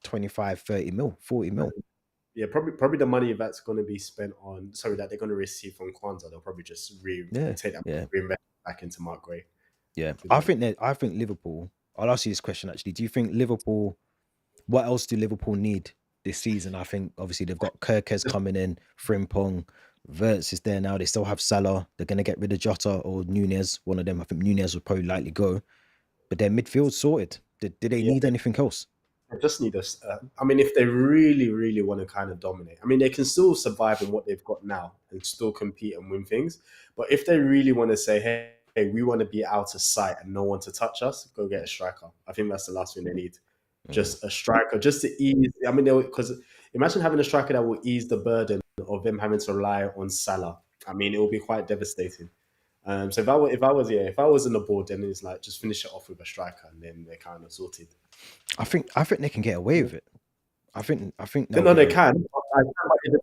25, 30 mil, 40 mil. Yeah, probably the money that's going to be spent that they're going to receive from Kwanzaa, they'll probably just reinvest back into Mark Gray. Yeah, I think Liverpool. I'll ask you this question actually. Do you think Liverpool? What else do Liverpool need this season? I think obviously they've got Kirkes coming in, Frimpong, Wirtz is there now. They still have Salah. They're going to get rid of Jota or Nunez. One of them. I think Nunez will probably likely go. But their midfield sorted. Did they need anything else? They just need us. If they really, really want to kind of dominate, they can still survive on what they've got now and still compete and win things. But if they really want to say, hey, we want to be out of sight and no one to touch us, go get a striker. I think that's the last thing they need. Just a striker, just to ease. Because imagine having a striker that will ease the burden of them having to rely on Salah. It will be quite devastating. So if I was on the board, then it's like just finish it off with a striker, and then they're kind of sorted. I think they can get away with it. I think. No, they can.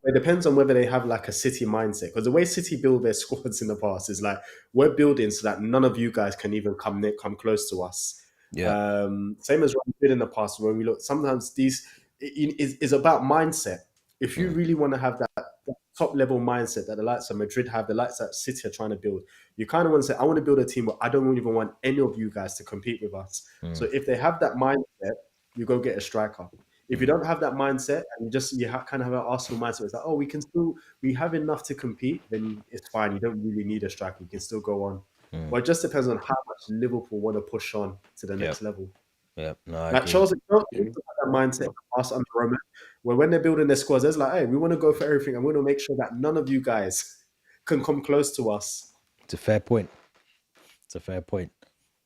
It depends on whether they have like a City mindset. Because the way City build their squads in the past is like we're building so that none of you guys can even come close to us. Yeah. Same as what we did in the past. When we look, sometimes these is about mindset. If you really want to have that top level mindset that the likes of Madrid have, the likes that City are trying to build, you kind of want to say, I want to build a team where I don't even want any of you guys to compete with us. So if they have that mindset, you go get a striker. If you don't have that mindset and kind of have an Arsenal mindset, it's like, we have enough to compete, then it's fine. You don't really need a striker. You can still go on. But it just depends on how much Liverpool want to push on to the next level. Yeah, no, like Chelsea have that mindset past under Roman, where when they're building their squads, it's like, hey, we want to go for everything, and we want to make sure that none of you guys can come close to us. It's a fair point.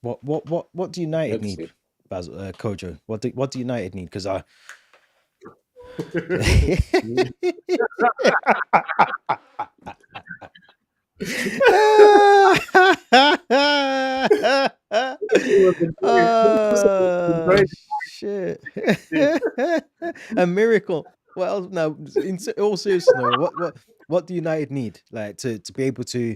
What do United need, Kojo? What do United need? Because I. Shit. A miracle. Well, no, in all seriousness, what do United need, like, to be able to?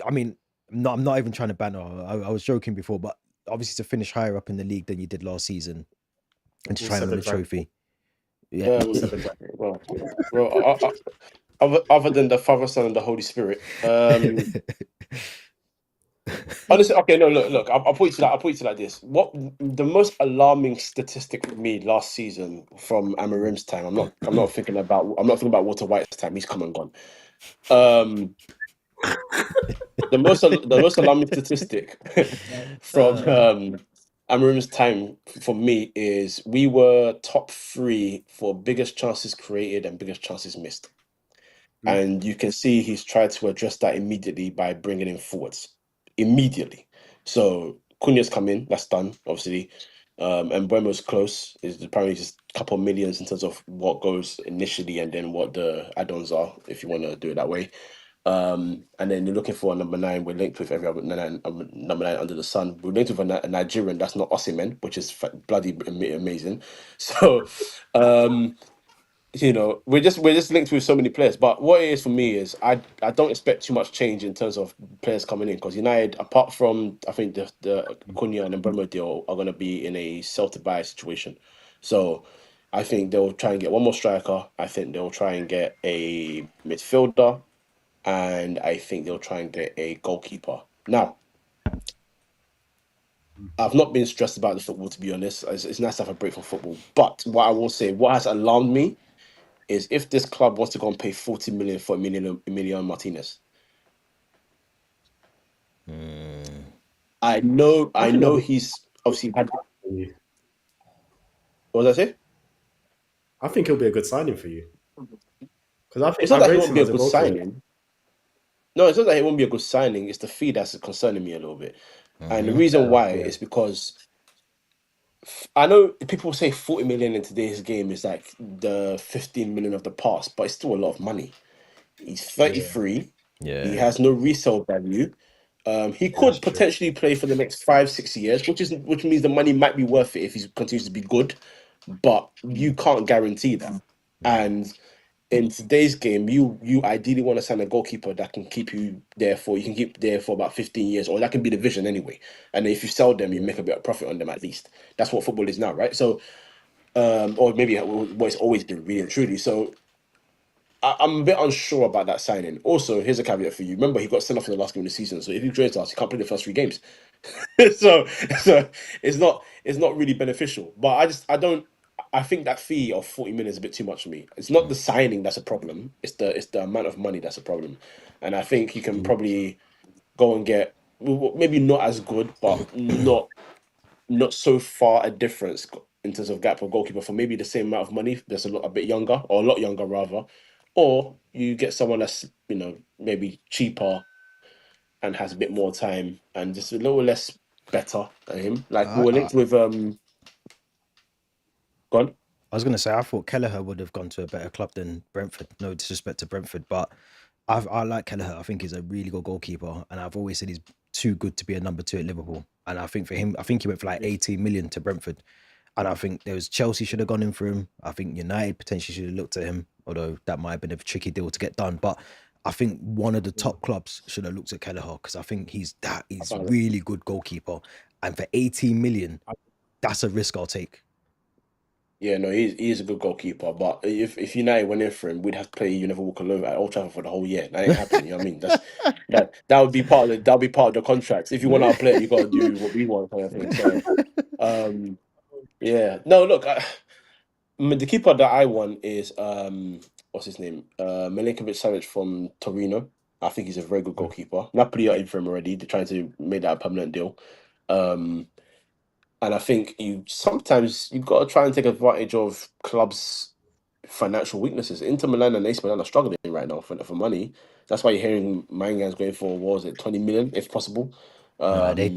I'm not even trying to banter. I was joking before, but obviously to finish higher up in the league than you did last season and to try and win a trophy. Yeah. Other than the Father, Son, and the Holy Spirit. Honestly, okay, no, look. I'll put it to like this. What the most alarming statistic for me last season from Amarim's time? I'm not thinking about Walter White's time. He's come and gone. The most alarming statistic from Amarim's time for me is we were top 3 for biggest chances created and biggest chances missed. And you can see he's tried to address that immediately by bringing in forwards. Immediately. So Cunha's come in, that's done, obviously. And Buemo's close. Is apparently just a couple of millions in terms of what goes initially and then what the add-ons are, if you want to do it that way. And then you're looking for a number 9. We're linked with every other number 9 under the sun. We're linked with a Nigerian that's not Osimhen, which is bloody amazing. So you know, we're just linked with so many players. But what it is for me is I don't expect too much change in terms of players coming in because United, apart from I think the Cunha and Mbeumo deal, are going to be in a sell to buy situation. So I think they'll try and get one more striker. I think they'll try and get a midfielder, and I think they'll try and get a goalkeeper. Now, I've not been stressed about the football, to be honest. It's nice to have a break from football. But what I will say, what has alarmed me is if this club wants to go and pay 40 million for Emiliano Martinez. I I think know he's obviously had. What did I say? I think he'll be a good signing for you because I It's think not I that he rate won't him be a as a good goalkeeper. signing. No, it's not that it won't be a good signing. It's the fee that's concerning me a little bit. And the reason why Yeah. is because I know people say 40 million in today's game is like the 15 million of the past, but it's still a lot of money. He's 33. He Yeah. has no resale value. He That's could true. potentially play for the next 5-6 years, which means the money might be worth it if he continues to be good, but you can't guarantee that. And in today's game, you ideally want to sign a goalkeeper that can keep you there for about 15 years, or that can be the vision anyway. And if you sell them, you make a bit of profit on them at least. That's what football is now, right? So, or maybe what it's always been really and truly. So I'm a bit unsure about that signing. Also, here's a caveat for you. Remember, he got sent off in the last game of the season. So if he joins us, he can't play the first 3 games. so so it's not really beneficial. But I think that fee of 40 million is a bit too much for me. It's not the signing that's a problem. It's the amount of money that's a problem. And I think you can probably go and get maybe not as good, but not so far a difference in terms of gap of goalkeeper for maybe the same amount of money. That's a bit younger, or a lot younger rather, or you get someone that's maybe cheaper and has a bit more time and just a little less better than him. Like we I, were I, linked with gone. I was gonna say I thought Kelleher would have gone to a better club than Brentford. No disrespect to Brentford, but I like Kelleher. I think he's a really good goalkeeper, and I've always said he's too good to be a number 2 at Liverpool. And I think for him, I think he went for like 18 million to Brentford, and I think there was Chelsea should have gone in for him. I think United potentially should have looked at him, although that might have been a tricky deal to get done. But I think one of the top clubs should have looked at Kelleher because I think he's really good goalkeeper, and for 18 million, that's a risk I'll take. Yeah, no, he's a good goalkeeper. But if United went in for him, we'd have to play You Never Walk Alone at Old Trafford for the whole year. That ain't happening. You know what I mean? That would be part of the contract. If you want our player, you got to do what we want, kind of thing. So, yeah. No, look, the keeper that I want is what's his name? Milinkovic-Savic from Torino. I think he's a very good goalkeeper. Napoli are in for him already. They're trying to make that a permanent deal. And I think sometimes you've got to try and take advantage of clubs' financial weaknesses. Inter Milan and AC Milan are struggling right now for money. That's why you're hearing Mangan's going for, what was it, 20 million if possible. Nah, they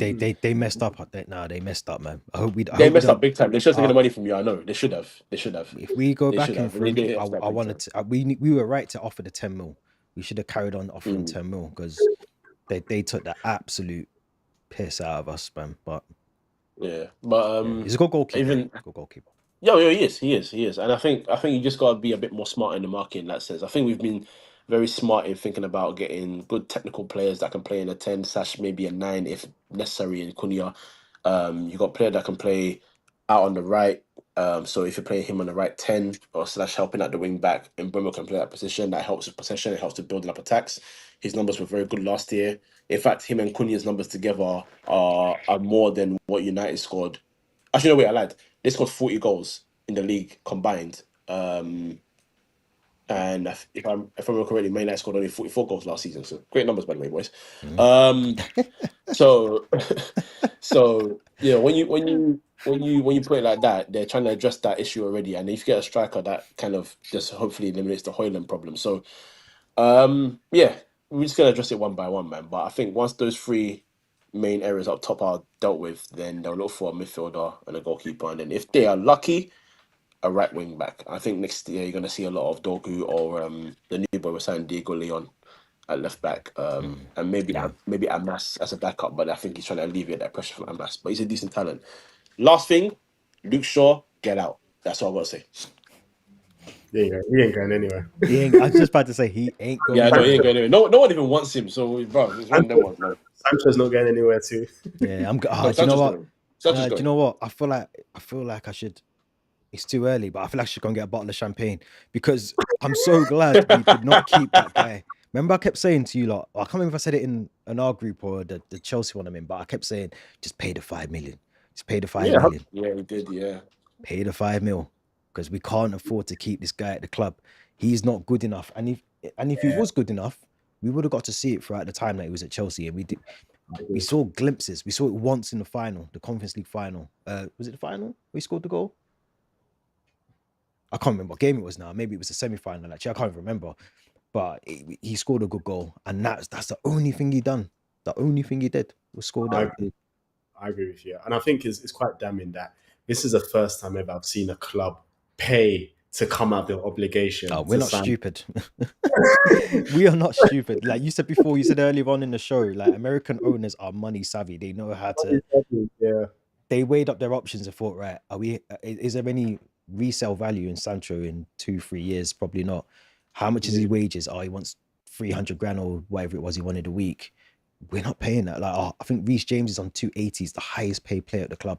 messed up. They messed up, man. I They hope we messed up don't. big time. They should have taken Uh, the money from you. I know they should have. They should have. if we go They should back in have. for And they him, did it I big time. wanted to. We were right to offer the 10 mil. We should have carried on offering 10 mil because they took the absolute piss out of us, man. But Yeah, but yeah, he's a good goalkeeper. even Good goalkeeper. yeah, he is, and I think you just got to be a bit more smart in the market in that sense. I think we've been very smart in thinking about getting good technical players that can play in a 10 slash maybe a 9 if necessary in Cunha. You got a player that can play out on the right. So if you're playing him on the right 10 or slash helping at the wing back, and Bruno can play that position, that helps with possession. It helps with building up attacks. His numbers were very good last year. In fact, him and Cunha's numbers together are more than what United scored. Actually, no, wait, I lied. They scored 40 goals in the league combined. And if I remember correctly, Man United scored only 44 goals last season. So great numbers, by the way, boys. So, so yeah, when you put it like that, they're trying to address that issue already. And if you get a striker, that kind of just hopefully eliminates the Hoyland problem. So, yeah, we're just gonna address it one by one, man. But I think once those 3 main areas up top are dealt with, then they'll look for a midfielder and a goalkeeper, and then if they are lucky, a right wing back. I think next year you're gonna see a lot of Dogu or the new boy was signed Diego Leon at left back, and maybe Amas as a backup, but I think he's trying to alleviate that pressure from Amas. But he's a decent talent. Last thing, Luke Shaw, get out. That's all I've got to say. He ain't going anywhere. I was just about to say he ain't going. Yeah, no, he ain't anywhere. going anywhere. No one even wants him. So, bro, it's one of them ones, man. Sancho's not going anywhere too. Yeah, I'm. No, Do you know Sancho's what? going. Sancho's Do going. you know what? I feel like I should. It's too early, but I feel like I should go and get a bottle of champagne because I'm so glad we did not keep that guy. Remember, I kept saying to you, lot, I can't remember if I said it in our group or the Chelsea one I'm in, but I kept saying, just pay the 5 million. Just pay the 5 Yeah. million. Yeah, he did. Yeah. Pay the 5 mil because we can't afford to keep this guy at the club. He's not good enough. And if he was good enough, we would have got to see it throughout the time that he was at Chelsea. And we saw glimpses. We saw it once in the final, the Conference League final. Was it the final? We scored the goal? I can't remember what game it was now. Maybe it was the semi-final. Actually, I can't even remember. But he scored a good goal, and that's the only thing he done. The only thing he did was score that. I agree with you, and I think it's quite damning that this is the first time ever I've seen a club pay to come out of their obligation. Oh, we're not stupid. We are not stupid. Like you said before, you said earlier on in the show, like American owners are money savvy. They know how to. Yeah. They weighed up their options and thought, right, is there any resale value in Sancho in 2-3 years? Probably not. How much is his wages? Oh, he wants 300 grand or whatever it was he wanted a week. We're not paying that. Like, I think Reece James is on 280. He's the highest paid player at the club.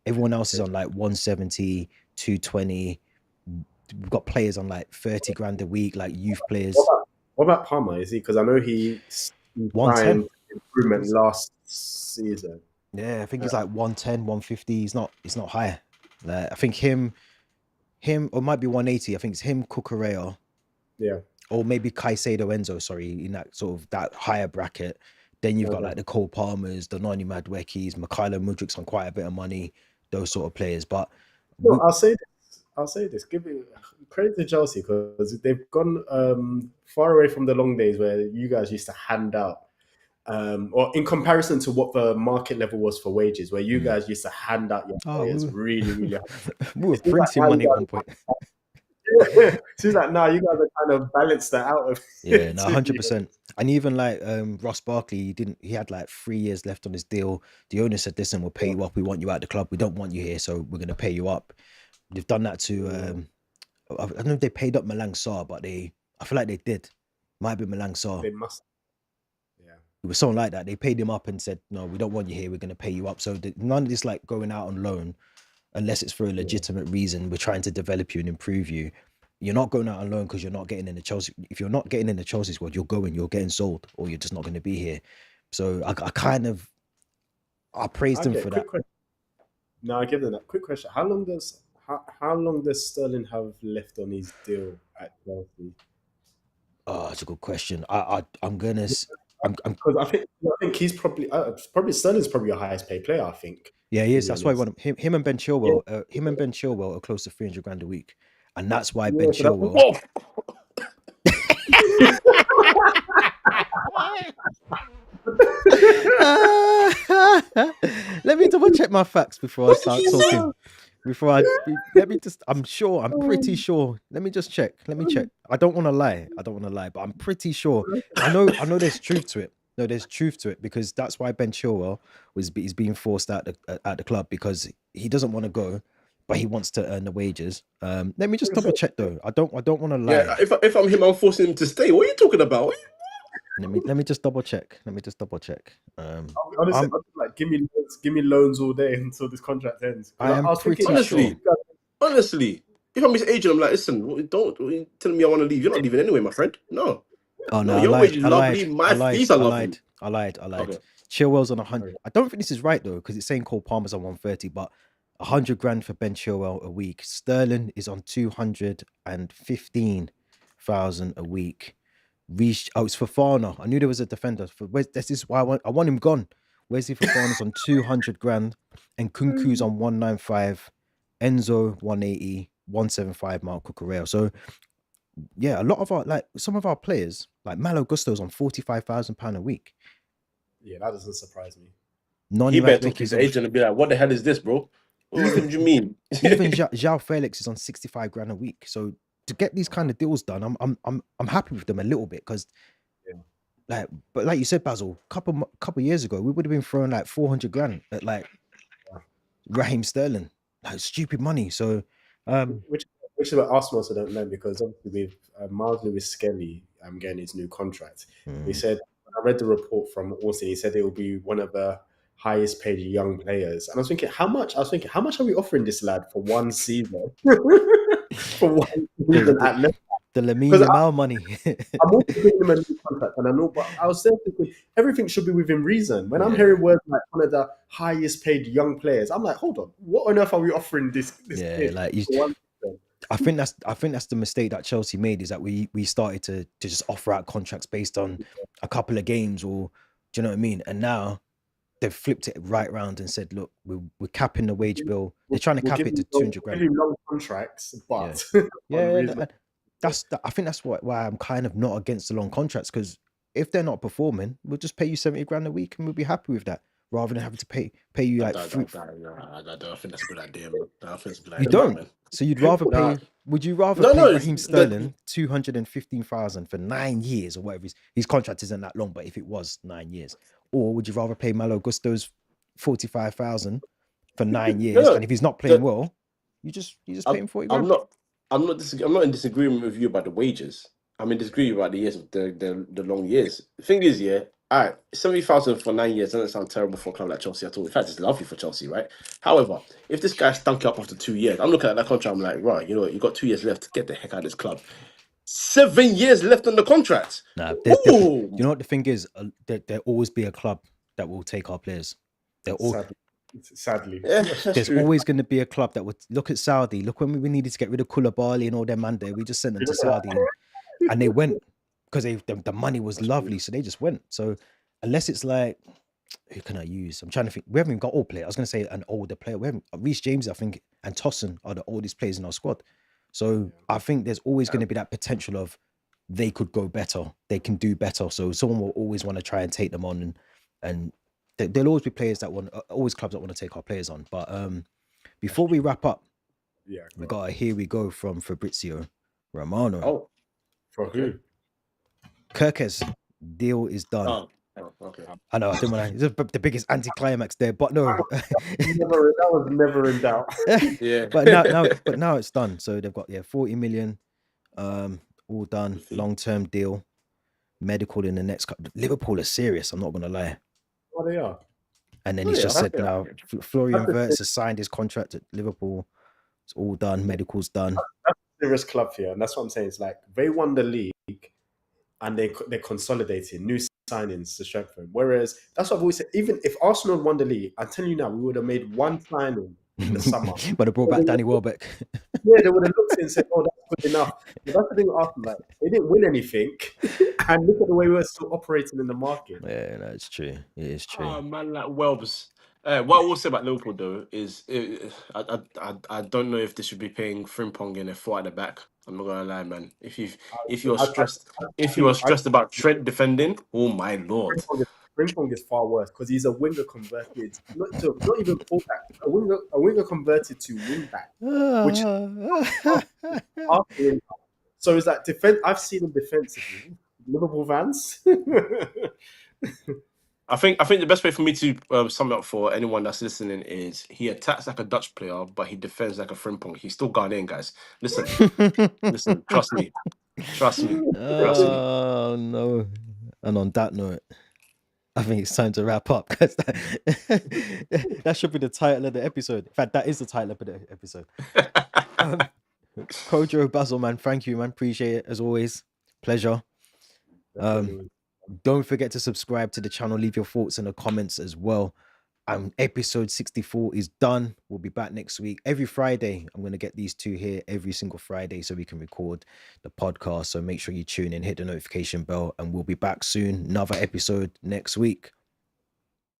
Everyone else is on like 170, 220. We've got players on like 30 grand a week, like youth players. What about Palmer? Is he? Because I know he 110 improvement last season. Yeah, I think he's like 110, 150. He's not high. Like, I think him, or it might be 180. I think it's him, Cucurella. Yeah. Or maybe Caicedo Enzo, sorry, in that sort of that higher bracket. Then you've got like the Cole Palmers, the Noni Maduekis, Mikhailo Mudryk's on quite a bit of money, those sort of players. But I'll say this. Give it credit to Chelsea because they've gone far away from the long days where you guys used to hand out, or in comparison to what the market level was for wages, where you guys used to hand out your players really, really hard. We were printing money at one point. Seems like now you guys are kind of balanced that out of Yeah, no, 100%. And even like Ross Barkley, he had like 3 years left on his deal. The owner said, listen, we'll pay you up. We want you out of the club. We don't want you here, so we're gonna pay you up. They've done that to I don't know if they paid up Malang Sarr, but I feel like they did. Might be Malang Sarr. They must. Yeah. It was something like that. They paid him up and said, no, we don't want you here. We're gonna pay you up. So none of this like going out on loan, unless it's for a legitimate reason. We're trying to develop you and improve you. You're not going out on loan because you're not getting in the Chelsea. If you're not getting in the Chelsea squad, you're getting sold, or you're just not going to be here. So I praised him for that. No, I give them that. Quick question: How long does Sterling have left on his deal at Chelsea? Oh, that's a good question. I'm gonna. Because I think he's probably Sterling's probably your highest paid player. I think. Yeah, he is. That's why I want him and Ben Chilwell. Him and Ben Chilwell are close to 300 grand a week. And that's why Ben Chilwell. Let me double check my facts before I start talking. I'm pretty sure. Let me just check. Let me check. I don't want to lie, but I'm pretty sure. I know there's truth to it. No, there's truth to it because that's why Ben Chilwell is being forced out the club because he doesn't want to go. But he wants to earn the wages. Let me just double check though. I don't want to lie. Yeah, if I'm him, I'm forcing him to stay. What are you talking about? Let me just double check. Honestly, like give me loans all day until this contract ends. Honestly, if I'm his agent, I'm like, listen, don't tell me I want to leave. You're not leaving anyway, my friend. No. Oh no, your wages lovely. My fees are lovely. I lied. Okay. Chilwell's on 100. I don't think this is right though because it's saying Cole Palmer's on 130, but 100 grand for Ben Chilwell a week. Sterling is on 215,000 a week. It's Fofana. I knew there was a defender. This is why I want him gone. Wesley Fofana's on 200 grand, and Kunku's on 195, Enzo 180, 175. Mark Cucurella. So yeah, a lot of some of our players like Malo Gusto's on £45,000 a week. Yeah, that doesn't surprise me. He better talk to his agent and be like, "What the hell is this, bro? What do you mean?" Even João Felix is on 65 grand a week. So to get these kind of deals done, I'm happy with them a little bit because, but like you said, Basil, couple years ago, we would have been throwing like 400 grand at like Raheem Sterling, like stupid money. So, which which is what Arsenal also don't know, because obviously with Miles Lewis Skelly getting his new contract, he said, I read the report from Austin, he said it will be one of the highest paid young players. And I was thinking, how much are we offering this lad for one season? For one season at Leicester? The Lamine Because Yamal money. I'm also giving him a new contract, and I know, but I was there thinking everything should be within reason. When I'm hearing words like one of the highest paid young players, I'm like, hold on, what on earth are we offering this kid like for one season? I think that's the mistake that Chelsea made, is that we started to just offer out contracts based on a couple of games, or do you know what I mean? And now they've flipped it right around and said, look, we're capping the wage bill. They're trying to cap it to 200 grand. Give you long contracts, but I think that's why I'm kind of not against the long contracts, because if they're not performing, we'll just pay you 70 grand a week and we'll be happy with that, rather than having to pay you like I don't think that's a good idea, man. I think it's a good idea. You don't. Man. So you'd rather pay? Would you rather pay Raheem Sterling 215,000 for 9 years or whatever? His contract isn't that long, but if it was 9 years, or would you rather pay Malo Gusto's 45,000 for 9 years? And if he's not playing well, you just pay him 40 grand. I'm not in disagreement with you about the wages. I'm in disagreement about the years of the long years. The thing is, all right, 70,000 for 9 years doesn't sound terrible for a club like Chelsea at all. In fact, it's lovely for Chelsea, right? However, if this guy stunk up after 2 years, I'm looking at that contract, I'm like, right, you know what, you got 2 years left. Get the heck out of this club. 7 years left on the contract. Nah, you know what the thing is? There'll always be a club that will take our players. Sadly. There's always going to be a club that would look at Saudi. Look, when we needed to get rid of Koulibaly and all them man there, we just sent them to Saudi, and they went because the money was lovely, so they just went. So unless it's like, who can I use? I'm trying to think. We haven't even got old players. I was going to say an older player. We haven't. Reece James, I think, and Tosin are the oldest players in our squad. So I think there's always going to be that potential of they could go better. They can do better. So someone will always want to try and take them on, and there'll always be players that always clubs that want to take our players on. But before we wrap up, we got a here we go from Fabrizio Romano. Oh, for who? Kirkes deal is done. Oh, okay. I know. I didn't want to. The biggest anticlimax there, but no. That was never in doubt. Yeah. But now it's done. So they've got 40 million, all done. Long-term deal, medical in the next couple. Liverpool are serious. I'm not gonna lie. Oh, they are. And then he's just said now Florian Wirtz has signed his contract at Liverpool. It's all done. Medical's done. That's a serious club here, and that's what I'm saying. It's like they won the league, and they're consolidating new signings to strengthen. Whereas that's what I've always said. Even if Arsenal won the league, I'm telling you now, we would have made one signing in the summer. But they brought back Danny Welbeck. Yeah, they would have looked at it and said, "Oh, that's good enough." But that's the thing with Arsenal. Like, they didn't win anything, and look at the way we're still operating in the market. Yeah, that's true. It is true. Oh man, like Welbs. What I will say about Liverpool though is, I don't know if they should be paying Frimpong in a 4 at the back. I'm not gonna lie, man. If you are stressed about Trent defending, oh my lord. Frimpong is far worse because he's a winger converted, not even fullback, a winger converted to wingback, which so it's like defense. I've seen him defensively. Liverpool fans. I think the best way for me to sum it up for anyone that's listening is he attacks like a Dutch player, but he defends like a Frimpong. He's still Ghanaian, guys. Listen, trust me. Oh no! And on that note, I think it's time to wrap up, because that should be the title of the episode. In fact, that is the title of the episode. Kojo Basil, man, thank you, man. Appreciate it as always. Pleasure. Don't forget to subscribe to the channel. Leave your thoughts in the comments as well. Episode 64 is done. We'll be back next week. Every Friday, I'm going to get these two here every single Friday so we can record the podcast. So make sure you tune in, hit the notification bell, and we'll be back soon. Another episode next week.